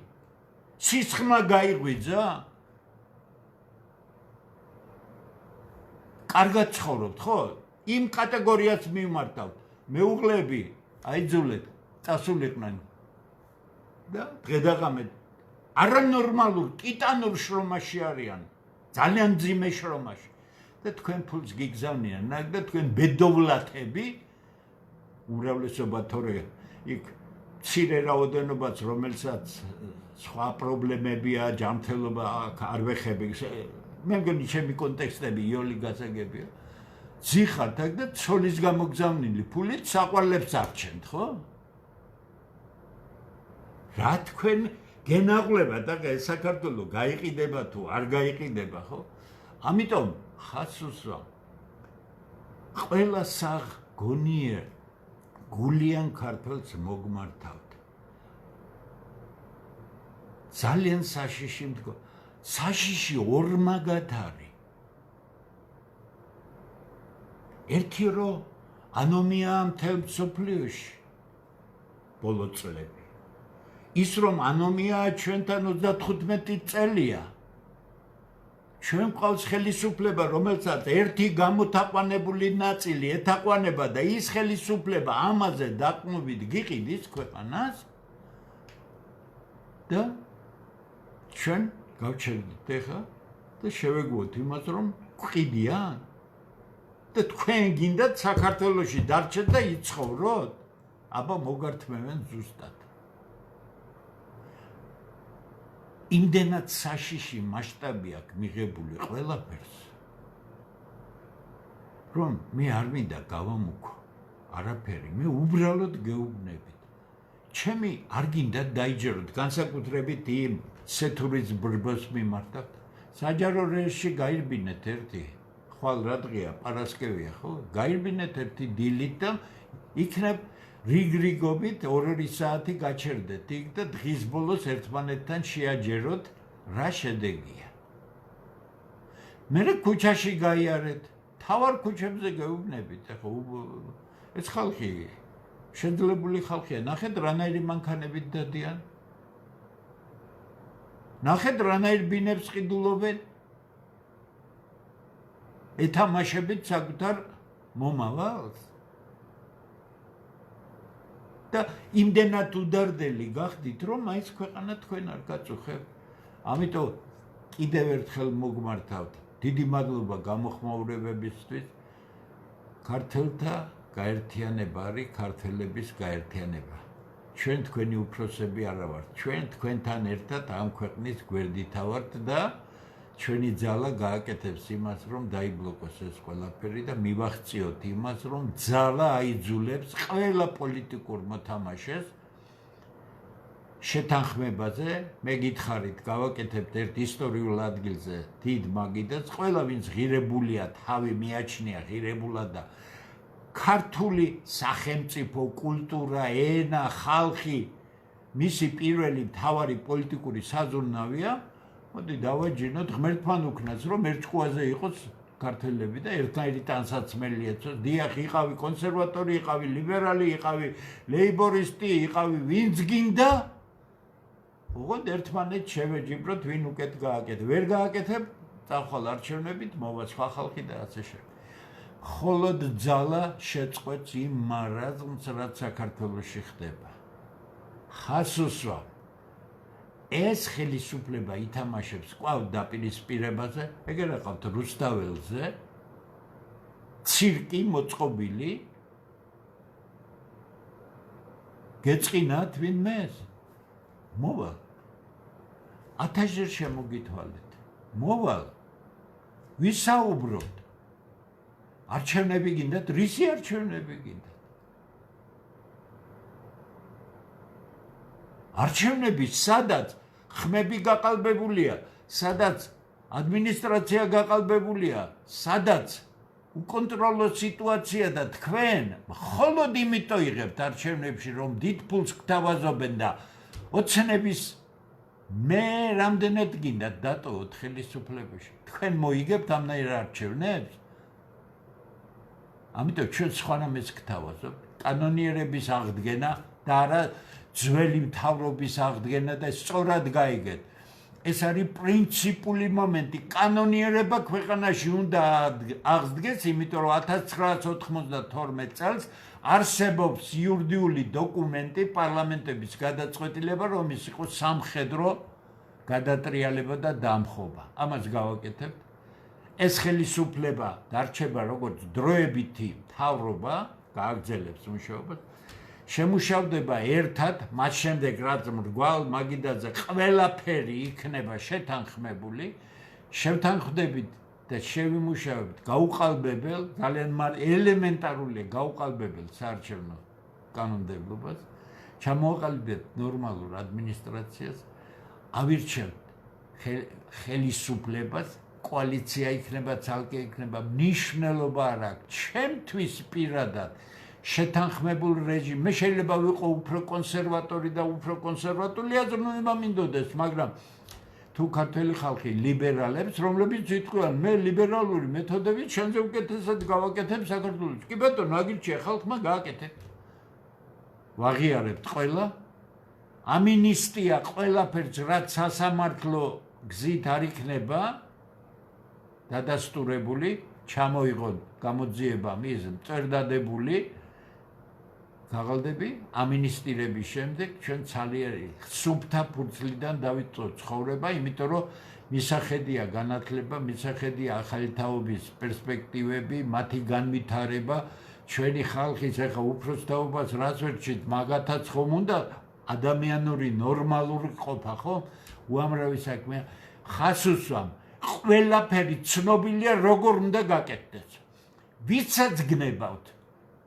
სიცხმა გაიღვიძა? კარგად ცხოვრობთ, ხო? იმ კატეგორიას მივმართავთ. მეუღლეები, აიძულეთ, წასულიყვნენ. და დღედაღამეთ არანორმალურ, ტიტანურ შრომაში არიან. ძალიან მძიმე შრომაში. და თქვენ ფულს გიგზავნიან, და თქვენ ბედოვლათები, უმრავლესობა თორე იქ მცირე რაოდენობაც, რომელსაც სხვა პრობლემებია, ჯანმრთელობა არ ვეხები. მე მგონი ჩემი კონტექსტები იოლი გასაგებია. ძიხართ აქ და ცოლის გამოგზავნილი ფულით საყვარლებს არჩენთ, ხო? რა თქვენ გენაღლება და საქართველო გაიყიდება თუ არ გაიყიდება, ხო? ამიტომ ხას უსვა. ყველა საღ გონიერ გულიან ქართველს მოგმართავთ. ძალიან საშიში მდგომარეობა. საშიში ორმაგად არის. ერთი რომ ანომიაა მთელ მსოფლიოში ბოლო წლები. ის რომ ანომიაა ჩვენთან 35 წელია. ჩვენ ყავს ხელისუფლება, რომელსაც ერთი გამოთაყვანებული ნაწილი ეთაყვანება და ის ხელისუფლება ამაზე დაკმობით გიყიდის ქვეყანას და ჩვენ გავჩერდით ახლა და შევეგუოთ იმას, რომ გვყიდიან და თქვენ გინდათ საქართველოში დარჩეთ და იცხოვროთ? აბა მოგართმევენ ზუსტად. იმდენად საშიში მასშტაბი აქვს მიღებული ყველაფერს, რომ მე არ მინდა გავამუქო არაფერი, მე უბრალოდ გეუბნებით. ჩემი არ გინდა დაიჯეროთ, განსაკუთრებით იმ სეთურის ბრბოს მიმართავთ. საჯარო რეჟში გაირბინეთ ერთი, ხვალ რა დღეა, პარასკევია, ხო? გაირბინეთ ერთი დილით და იქნებ რიგრიგობით 2 საათი გაჩერდეთ იქ და დღის ბოლოს ერთმანეთთან შეაჯეროთ რა შედეგია. მერე ქუჩაში გაიარეთ, თავარ ქუჩებზე გეუბნებით, ახლა ეს ხალხი შეძლებული ხალხია, ნახეთ რანაირი მანქანებით დადიან. ნახეთ რანაირ ბინებს ყიდულობენ. ეთამაშებით საკუთარ მომავალს. და იმდენად უდარდელი გახდით, რომ მაინც ქვეყანა თქვენ არ გაწუხებთ. ამიტომ კიდევ ერთხელ მოგმართავთ. დიდი მადლობა გამოხმაურებებისთვის. ქართველთა გაერთიანება არის ქართველების გაერთიანება. ჩვენ თქვენი უფროსები არა ვართ. ჩვენ თქვენთან ერთად ამ ქვეყნის გვერდითა ვართ და ჩვენი ძალა გააკეთებს იმას, რომ დაიბლოკოს ეს ყველაფერი და მივახციოთ იმას, რომ ძალა აიძულებს ყველა პოლიტიკურ მოთამაშეს შეთანხმებაზე მე გითხარით გავაკეთებთ ერთ ისტორიულ ადგილზე დიდ მაგიდას ყველა ვინც ღირებულია თავი მიაჩნია ღირებულად და ქართული სახელმწიფო კულტურა ენა ხალხი მისი პირველი მთავარი პოლიტიკური საზრუნავია მოდი დავაჯინოთ ღმერთთან უკნას რომ ერჭკუაზე იყოს ქართველები და ერთნაირი ტანსაცმელია დიახ იყავი კონსერვატორი იყავი ლიბერალი იყავი ლეიბორისტი იყავი ვინც გინდა უღონდ ერთმანეთს შევეჯიბროთ ვინ უკეთ გააკეთე ვერ გააკეთებ წახვალ არჩევნებით მოვა სხვა ხალხი და ასე შემდეგ ხოლოდ ძალა შეწყვეტს იმ მარაზმს რაც საქართველოში ხდება ხასუსვა ეს ხელისუფლება ითამაშებს კვლავ დაპირისპირებაზე ეგერ აყავთ რუსთაველზე ცირკი მოწყობილი გეწყინათ ვინმეს მოვალ 1000-ჯერ შემოგითვალეთ მოვალ ვისაუბროთ არჩევნები გინდათ რისი არჩევნები გინდათ არჩევნები სადაც ხმები გაყალბებულია სადაც ადმინისტრაცია გაყალბებულია სადაც უკონტროლო სიტუაცია და თქვენ მხოლოდ იმიტომ იღებთ არჩევნებში რომ დიდ ფულს გთავაზობენ და ოცნების მე რამდენად გინდათ დატოვოთ ხელისუფლებაში თქვენ მოიგებთ ამნაირ არჩევნებს ამიტომ ჩვენ სხვანაირად გთავაზობთ კანონიერების აღდგენა და არა ძველი მთავრობის აღდგენა და სწორად გაიგეთ ეს არის პრინციპული მომენტი კანონიერება ქვეყანაში უნდა აღდგეს იმიტომ რომ 1992 წელს არსებობს იურიდიული დოკუმენტი პარლამენტების გადაწყვეტილება რომ ის იყოს სამხედრო გადატრიალება და დამხობა ამას გავაკეთებთ ეს ხელისუფლება დარჩება როგორც დროებითი მთავრობა გააგრძელებს მუშაობას შემუშავდება ერთად მათ შემდეგ რაც მრგვალ მაგიდაზე ყველაფერი იქნება შეთანხმებული შევთანხმდებით და შევიმუშავებთ გაუყალბებელ ძალიან ელემენტარულია გაუყალბებელ საარჩევნო კანონმდებლობას ჩამოაყალიბეთ ნორმალურ ადმინისტრაციას ავირჩევთ ხელისუფლებას კოალიცია იქნება ცალკე იქნება მნიშვნელობა არ აქვს ჩემთვის პირადად შეთანხმებულ რეჟიმ მე შეიძლება ვიყო უფრო კონსერვატორი და უფრო კონსერვატული აზროვნება მინდოდეს მაგრამ თუ ქართველი ხალხი ლიბერალებს რომლებიც იტყვიან მე ლიბერალური მეთოდებით შენზე უკეთესად გავაკეთებ საქართველოს კი ბატონო აგირჩია ხალხმა გააკეთე ვაღიარებთ ყველა ამინისტია ყველაფერს რაც სასამართლო გზით არ იქნება დადასტურებული ჩამოიღონ გამოძიება მის მწერდადებული გაღალდები ამინისტირების შემდეგ ჩვენ ძალიან სუფთა ფურცლიდან დავიწყოთ ცხოვრება იმიტომ რომ მისახედია განათლება მისახედია ახალი თაობის პერსპექტივები მათი განვითარება ჩვენი ხალხის ახლა უფროს თაობას რაც ვერჩით მაგათაც ხომ უნდა ადამიანური ნორმალური ყოფა ხო უამრავი საქმეა ხასუსვამ ყველაფერი ცნობილია როგორ უნდა გაკეთდეს ვიცაც გნებავთ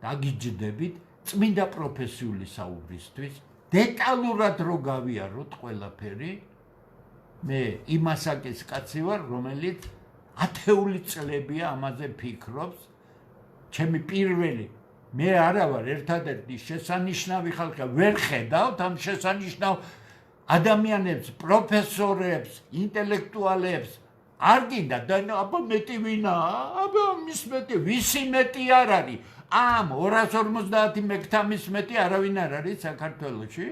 დაგიჯდებით წმინდა პროფესიული საუბრისთვის დეტალურად რო გავიაროთ ყველაფერი მე იმასაკის კაცი ვარ რომელიც ათეული წლებია ამაზე ფიქრობს ჩემი პირველი მე არა ვარ ერთადერთი შესანიშნავი ხალხი ვერ ხედავთ ამ შესანიშნავ ადამიანებს პროფესორებს ინტელექტუალებს არ გინდა და აბა მეტი ვინა აბა მის მეტი ვისი მეტი არ არის ამ 250 მექტამის მეტი არავინ არ არის საქართველოში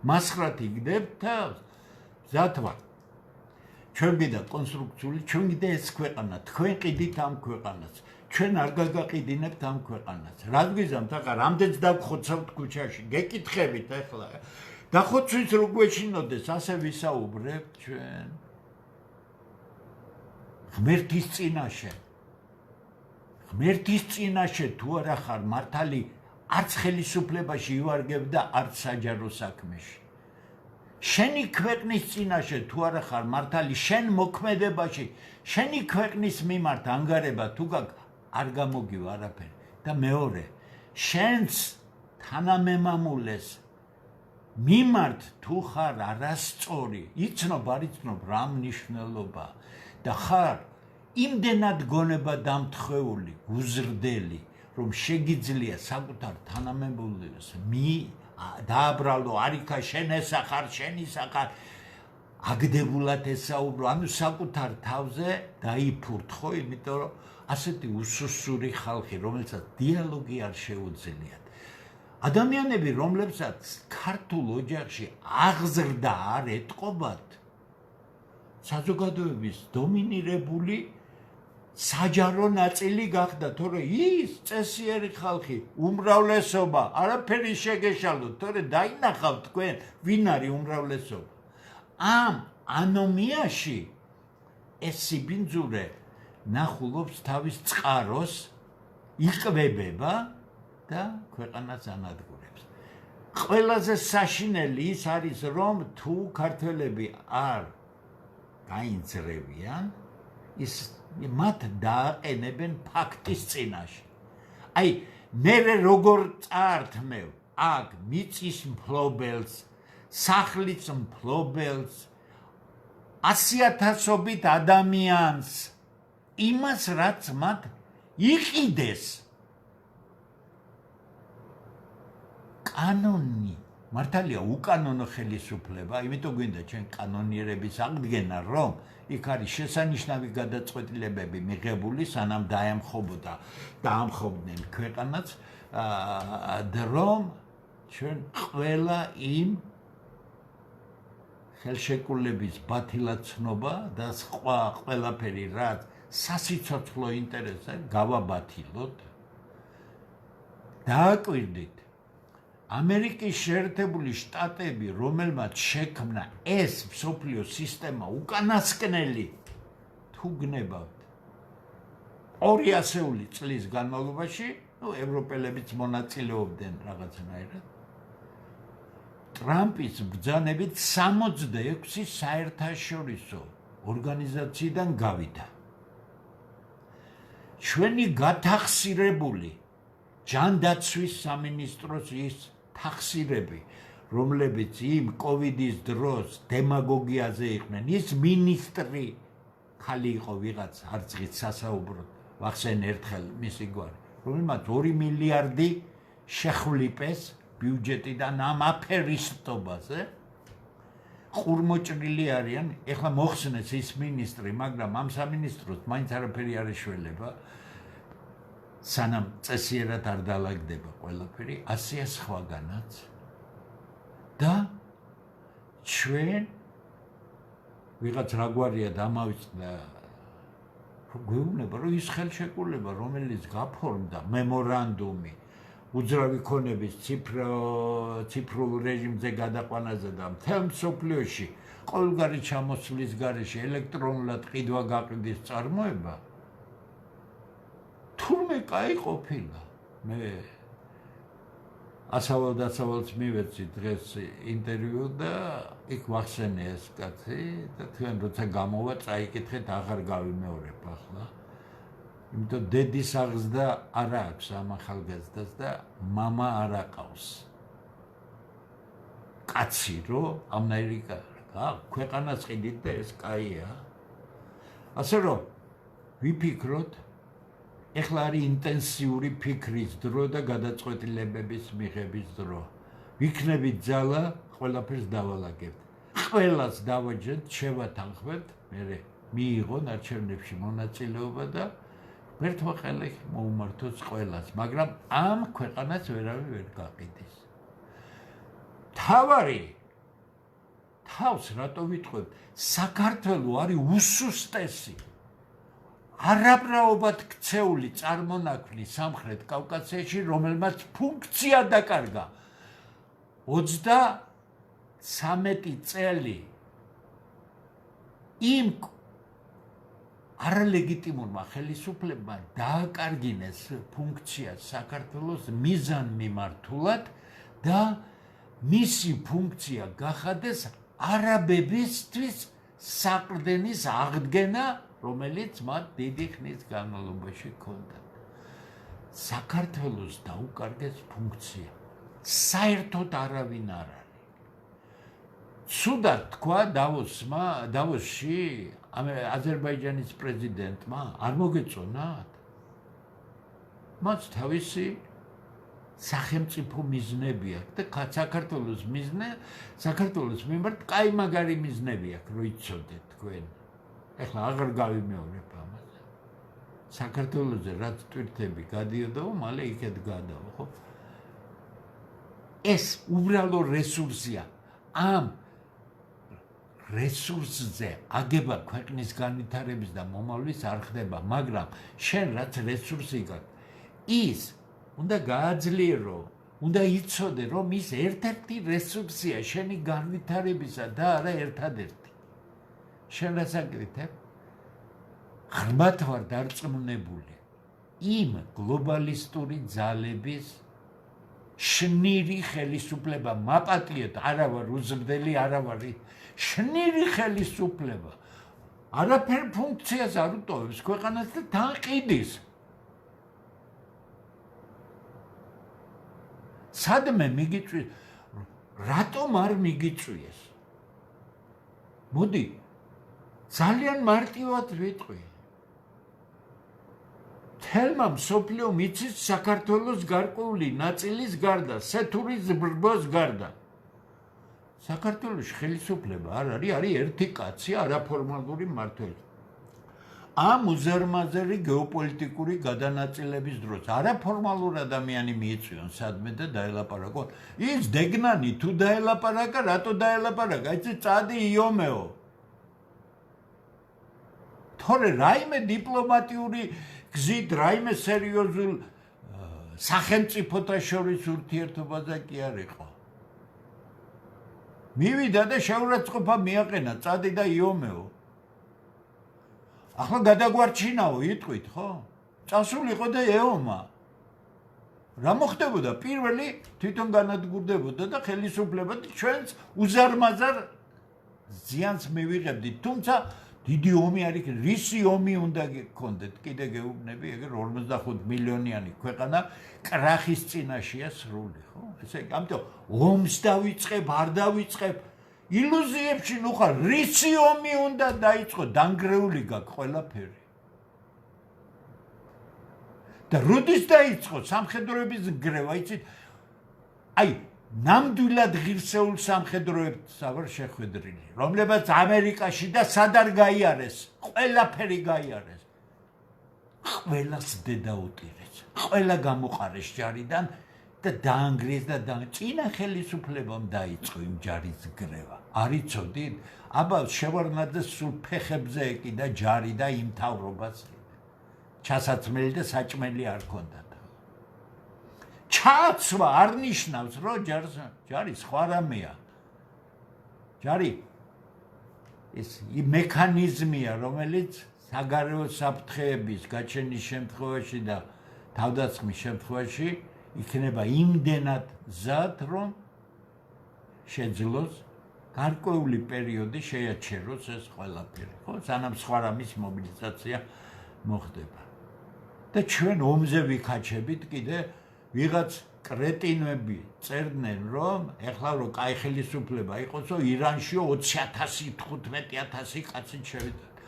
მასხრათი გდებთ თავს მზად ვარ ჩვენ გიდა კონსტრუქციული ჩვენ გიდა ეს ქვეყანა თქვენ ყიდით ამ ქვეყანას ჩვენ არ გაგაყიდინებთ ამ ქვეყანას რა გვიზამთ ახლა რამდენს დავხოცავთ ქუჩაში გეკითხებით ახლა დახოცვის რო გვეშინოდეს ასე ვისაუბრებთ ჩვენ ღმერთის წინაშე თუ არა ხარ მართალი არც ხელისუფლებაში ივარგებ და არც საჯარო საქმეში შენი ქვეყნის წინაშე თუ არა ხარ მართალი შენ მოქმედებაში შენი ქვეყნის მიმართ ანგარება თუ გაქვს არ გამოგივა არაფერი და მეორე შენს თანამემამულეს მიმართ თუ ხარ არასწორი, იცნობ არ იცნობ რა მნიშვნელობა და ხარ იმდენად გონება დამთხეული, გუზრდელი, რომ შეგიძლია საკუთარ თანამემამულეს დააბრალო, არიქა შენ ესახარ, შენ ისახარ, აგდებულად ესაუბრო, ანუ საკუთარ თავზე დაიფურთხო, იმიტომ რომ ასეთი უსუსური ხალხი, რომელსაც დიალოგი არ შეუძლიათ. ადამიანები, რომლებსაც ქართულ ოჯახში აღზრდა არ ეტყობათ, საზოგადოების დომინირებული საჯარო ნაწილი გახდა, თორე ის წესიერი ხალხი, უმრავლესობა, არაფერი შეგეშალოთ, თორე დაინახავთ თქვენ, ვინ არის უმრავლესობა. ამ ანომიაში ეს სიბინძურე ნახულობს თავის წყაროს, იკვებება და ქვეყანას ანადგურებს. ყველაზე საშინელი ის არის, რომ თუ ქართველები არ გაინძრევიან, ის მათ დააყენებენ ფაქტის წინაშე. აი, მე როგორ წაართმევ აქ მიწის მფლობელს, სახლის მფლობელს, 100,000-ობით ადამიანს, იმას, რაც მათ იყიდეს. კანონი, მართალია უკანონო ხელისუფლება, იმიტომ გვინდა ჩვენ კანონიერების აღდგენა, რომ იქ არის შესანიშნავი გადაწყვეტილებები მიღებული, სანამ დაამხობდნენ ქვეყანაც, რომ ჩვენ ყველა იმ ხელშეკრულების ბათილაცნობა და სხვა ყველაფერი, რაც სასიცოცხლო ინტერესზე გავაბათილოთ, დააკვირდით. ამერიკის შეერთებული შტატები, რომელმაც შექმნა ეს მსოფლიო სისტემა უკანასკნელი, თუ გნებავთ 200 წლის განმავლობაში, ევროპელებიც მონაწილეობდნენ რაღაცნაირად, ტრამპის ბრძანებით 66 საერთაშორისო ორგანიზაციიდან გავიდა. ჩვენი გათახსირებული ჯანდაცვის სამინისტროს ის თახსირები, რომლებიც იმ კოვიდის დროს დემაგოგიაზე იყვნენ, ის მინისტრი ხალი იყო ვიღაც არცღით სასაუბროდ, ვახსენ ერთხელ მისი გვარი, რომელმაც 2 მილიარდი შეხვლიპეს ბიუჯეტიდან ამ აფერისტობაზე, ყურმოჭრილი არიან, ეხლა მოხსნეს ის მინისტრი, მაგრამ ამ სამინისტროს მაინც არაფერი არ ეშველება, სანამ წესიერად არ დაალაგდება ყველაფერი, ასეა სხვაგანაც და ჩვენ ვიღაც რა გვარია დამავიწყდა, გვეუბნება, რომ ის ხელშეკრულება, რომელიც გაფორმდა მემორანდუმი უძრავი ქონების ციფრულ რეჟიმზე გადაყვანაზე და მთელ მსოფლიოში ყოველგვარი ჩამოსვლის გარეშე ელექტრონულად ყიდვა-გაყიდვის წარმოება, თურმე კაი ყოფილა. მე ასავალ-დასავალს მივეცი დღეს ინტერვიუ და იქ ვახსენე ეს კაცი და თქვენ როცა გამოვა წაიკითხეთ, აღარ გავიმეორებ ახლა. იმიტომ დედის აღზრდა არ აქვს ამ ახალგაზრდას და მამა არ აყავს. კაცი რო ამნაირი ქვეყანას ყიდით და ეს კაია. ასე რომ ვიფიქროთ, ეხლა არის ინტენსიური ფიქრის დრო და გადაწყვეტილებების მიღების დრო. ვიქნებით ძალა, ყველაფერს დავალაგებთ. ყველას დავაჯერთ, შევათანხმებთ, მერე მიიღონ არჩევნებში მონაწილეობა და ერთმა ხელით მოუმართოს ყველას, მაგრამ ამ ქვეყანას ვერავინ ვერ გაყიდის. თავარი თავს რატო ვიტყვევ, საქართველო არის უსუსტესი, არაბრაობად ქცეული წარმონაქმნი სამხრეთ კავკასიაში, რომელმაც ფუნქცია დაკარგა 33 წელი იმ არალეგიტიმურმა ხელისუფლებმა დააკარგინეს ფუნქცია საქართველოს მიზანმიმართულად და მისი ფუნქცია გახადეს არაბებისთვის საყრდენის აღდგენა, რომელიც მათ დიდი ხნის განმავლობაში ჰქონდათ. საქართველოს დაუკარგეს ფუნქცია. საერთოდ არავინ არ არის. ცუდად თქვა დავოსში აზერბაიჯანის პრეზიდენტმა არ მოგეწონათ მას თავისი სახელმწიფო მიზნები აქვს და საქართველოს მიზნე საქართველოს მიმართ კაი მაგარი მიზნები აქვს რო იცოდეთ თქვენ ეხლა აღარ გავიმეორებ ამას საქართველოზე რაც ტვირთები გადიოდაო მალე იქეთ გადაო ხო ეს უბრალო რესურსია ამ რესურსზე აგება ქვეყნის განვითარების და მომავლის არ ხდება მაგრამ შენ რაც რესურსი გაქვს ის უნდა გააძლიერო უნდა იცოდე რომ ის ერთ-ერთი რესურსია შენი განვითარებისა და არა ერთადერთი შენ რას აკეთებ ღრმად ვარ დარწმუნებული იმ გლობალისტური ძალების შნირი ხელისუფლება მაპატიეთ არა ვარ უზრდელი არა ვარ შნირი ხელისუფლება არაფერ ფუნქციას არ უტოვებს ქვეყანას და თან ყიდის სადმე მიგიწვი რატომ არ მიგიწვიეს მოდი ძალიან მარტივად ვიტყვი თელმა მსოფლიომ იცის საქართველოს გარკვეული ნაწილის გარდა სეთურის ბრბოს გარდა საქართველოს ხელისუფლება არ არის ერთი კაცი არაფორმალური მმართველი ამ უზარმაზარი გეოპოლიტიკური გადანაწილების დროს არაფორმალურ ადამიანი მიიწვიონ სადმე და დაელაპარაკონ ის დეგნანი თუ დაელაპარაკა რატო დაელაპარაკა იცი წადი იომეო თორე რაიმე დიპლომატიური გზით რაიმე სერიოზულ სახელმწიფოთა შორის ურთიერთობაზე კი არ იყო მივიდა და შეურაცხყოფა მიაყენა წადი და იომეო ახლა გადაგვარჩინაო იტყვით ხო წასულიყო და ეომა რა მოხდებოდა პირველი თვითონ განადგურდებოდა და ხელისუფლება ჩვენს უზარმაზარ ზიანს მივიღებდით თუმცა დიდი ომი არ იქნება რისი ომი უნდა გქონდეთ კიდე გეუბნები ეგრე 55 მილიონიანი ქვეყანა კრახის წინაშეა სრული ხო ესე იგი ამიტომ ომს დავიწყებ არ დავიწყებ ილუზიებში ნუ ხარ რისი ომი უნდა დაიწყო დანგრეული გაქვს ყველაფერი და როდის დაიწყო სამხედროების გრევა იცით აი ნამდვილად ღირსეულ სამხედროებს ვარ შეხვედრილი რომლებაც ამერიკაში და სად არ გაიარეს ყველაფერი გაიარეს ყველას დედა უტირეს ყველა გამოყარეს ჯარიდან და დაანგრიეს და წინა ხელისუფლებამ დაიწყო იმ ჯარის გრევა არ იცოდით აბა შევარნაძე სულ ფეხებზე ეკიდა ჯარი და იმთავრობას ჩასაცმელი და საჭმელი არ ქონდათ ჩაცვა არ ნიშნავს რომ ჯარი სხვა რამეა ჯარი ეს მექანიზმია რომელიც საგარეო საფრთხეების გაჩენის შემთხვევაში და თავდასხმის შემთხვევაში იქნება იმდენად მზად რომ შეძლოს გარკვეული პერიოდი შეაჩეროს ეს ყველაფერი ხო სანამ სხვა რამის მობილიზაცია მოხდება და ჩვენ ომზე ვიქაჩებით კიდე ვიღაც კრეტინები წერდნენ რომ ეხლა რომ კაი ხელისუფლება იყოსო ირანში 20,000 15,000 კაცი შევიდათ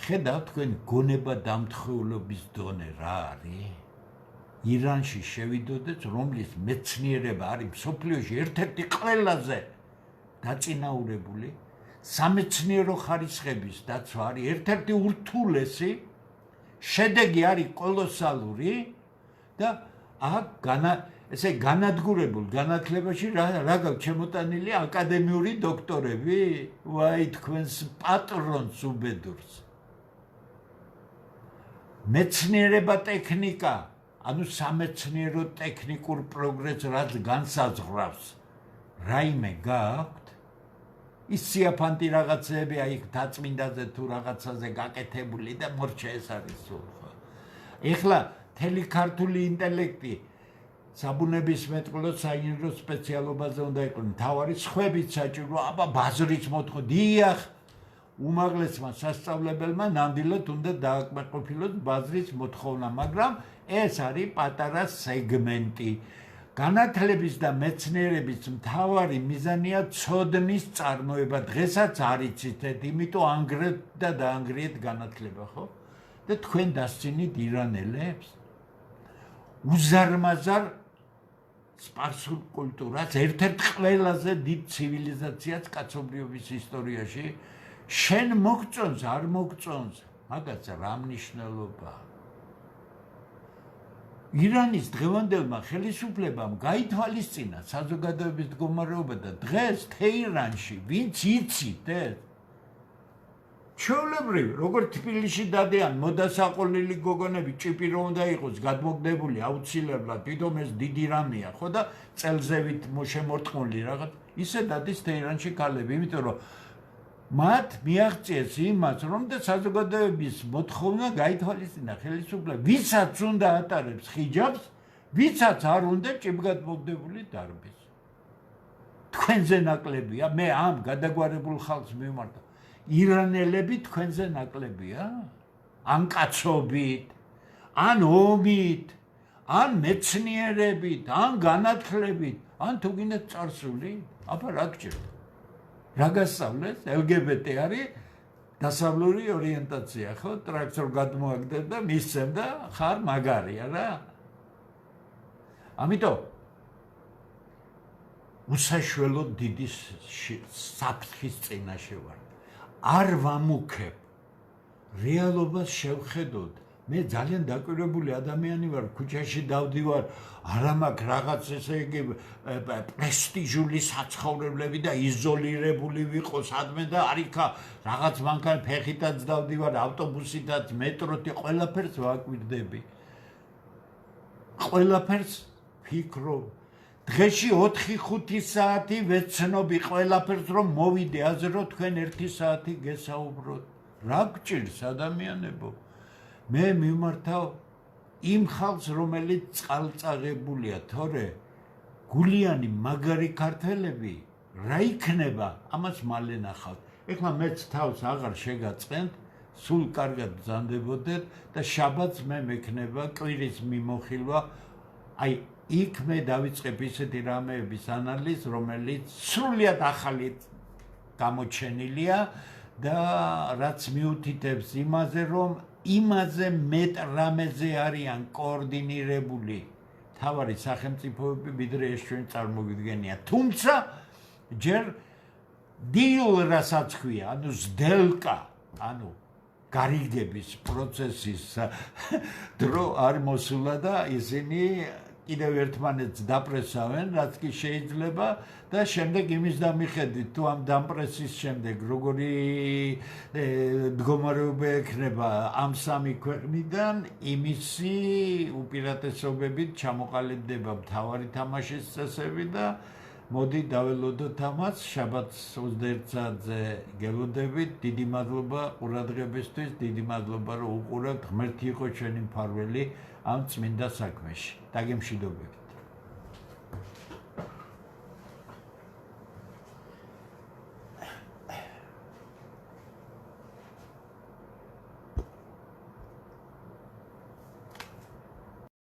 ხედავთ თქვენ გონება დამთხეულობის დონე რა არის ირანში შევიდოდეთ რომლის მეცნიერება არის მსოფლიოში ერთ-ერთი ყველაზე დაწინაურებული სამეცნიერო ხარისხების დაცვა არის ერთ-ერთი ურთულესი შედეგი არის კოლოსალური და ესე განადგურებულ განათლებაში რა გაქვს შემოტანილი აკადემიური დოქტორები ვაი თქვენს პატრონს უბედურს მეცნიერება ტექნიკა ანუ სამეცნიერო ტექნიკურ პროგრესს რაც განსაზღვრავს რაიმე გააქვთ ის სიაფანტი რაღაცები აი დაწმინდაზე თუ რაღაცაზე გაკეთებული და მორჩა ეს არის სულ ხო ეხლა მთელი ქართული ინტელექტი საბუნებისმეტყველო საინჟინრო სპეციალობაზე უნდა იყოს მთავარი სხვებით საჭირო აბა ბაზრიც მოთხო დიახ უმაღლესმა სასწავლებელმა ნამდვილად უნდა დააკმაყოფილოს ბაზრის მოთხოვნა მაგრამ ეს არის პატარა სეგმენტი განათლების და მეცნიერების მთავარი მიზანია ცოდნის წარმოება. დღესაც არ იცით, იმიტომ ანგრევთ და დაანგრიეთ განათლება, ხო? და თქვენ დასცინით ირანელებს უზარმაზარ სპარსულ კულტურას, ერთ-ერთ ყველაზე დიდ ცივილიზაციას კაცობრიობის ისტორიაში, შენ მოგწონს, არ მოგწონს, მაგაცა რა მნიშვნელობაა? ირანის დღევანდელმა ხელისუფლებამ გაითვალისწინა საზოგადოების მდგომარეობა და დღეს თეირანში ვინც იცით ეს ჩვეულებრივ როგორ თბილისში დადიან მოდასაყოლილი გოგონები ჭიპი რომ უნდა იყოს გადმოგდებული აუცილებლად თვითონ ეს დიდი რამეა ხო და წელზევით შემორტყმული რაღაც ისე დადის თეირანში ქალები იმიტომ რომ მათ მიაღწიეს იმას რომ და საზოგადოების მოთხოვნა გაითვალისწინა ხელისუფლება ვისაც უნდა ატარებს ხიჯაბს ვისაც არ უნდა ჭიბგადმოგდებული დარბის თქვენზე ნაკლებია მე ამ გადაგვარებულ ხალხს მივმართავ ირანელები თქვენზე ნაკლებია ან კაცობით ან ომით ან მეცნიერებით ან განათლებით ან თუ გინდათ წარსული აბა რა გჭირდება რა გასწავლეს LGBT არის დასავლური ორიენტაცია ხო ტრაქტორ გადმოაგდებ და მისცემ და ხარ მაგარია რა ამიტომ უსაშველოდ დიდი საფრთხის წინაშე ვარ არ ვამუქებ რეალობას შევხედოთ მე ძალიან დაკვირვებული ადამიანი ვარ ქუჩაში დავდივარ არა მაქვს რაღაც ესე იგი პრესტიჟული საცხოვრებლები და იზოლირებული ვიყო სადმე და არიქა რაღაც მანქანა ფეხითაც დავდივარ ავტობუსითაც მეტროთი ყველაფერს ვაკვირდები ყველაფერს ფიქრობ დღეში 4-5 საათი ვეცნობი ყველაფერს რომ მოვიდე აზე რომ თქვენ 1 საათი გესაუბროთ რა გჭირს ადამიანებო მე მიმართავ იმ ხალხს რომელიც წყალწაღებულია თორე გულიანი მაგარი ქართველები რა იქნება ამას მალე ნახავთ ეხლა მეც თავს აღარ შეგაწყენთ სულ კარგად ბრძანდებოდეთ და შაბათს მე მექნება კვირის მიმოხილვა აი იქ მე დავიწყებ ისეთი რამეების ანალიზს რომელიც სრულიად ახალი გამოჩენილია და რაც მიუთითებს იმაზე რომ იმაზე მეტ რამეზე არიან კოორდინირებული თავარი სახელმწიფოები ვიდრე ეს ჩვენ წარმოვიდგენია თუმცა ჯერ დილ რასაც ქვია ანუ ზდელკა ანუ გარიგების პროცესის დრო არ მოსულა და ისინი კიდევ ერთმანეთს დაპრესავენ რაც კი შეიძლება და შემდეგ იმის დამიხედვით თუ ამ დამპრესის შემდეგ როგორი მდგომარეობა ექნება ამ სამი ქვეყნიდან იმისი უპირატესობებით ჩამოყალიბდება მთავარი თამაშის წესები და მოდი დაველოდოთ ამას შაბათს 21 საათზე გელოდებით დიდი მადლობა ყურადღებისთვის დიდი მადლობა რომ უყურებთ ღმერთი იყო ჩვენი მფარველი ამ წმინდა საქმეში დაგემშვიდობებით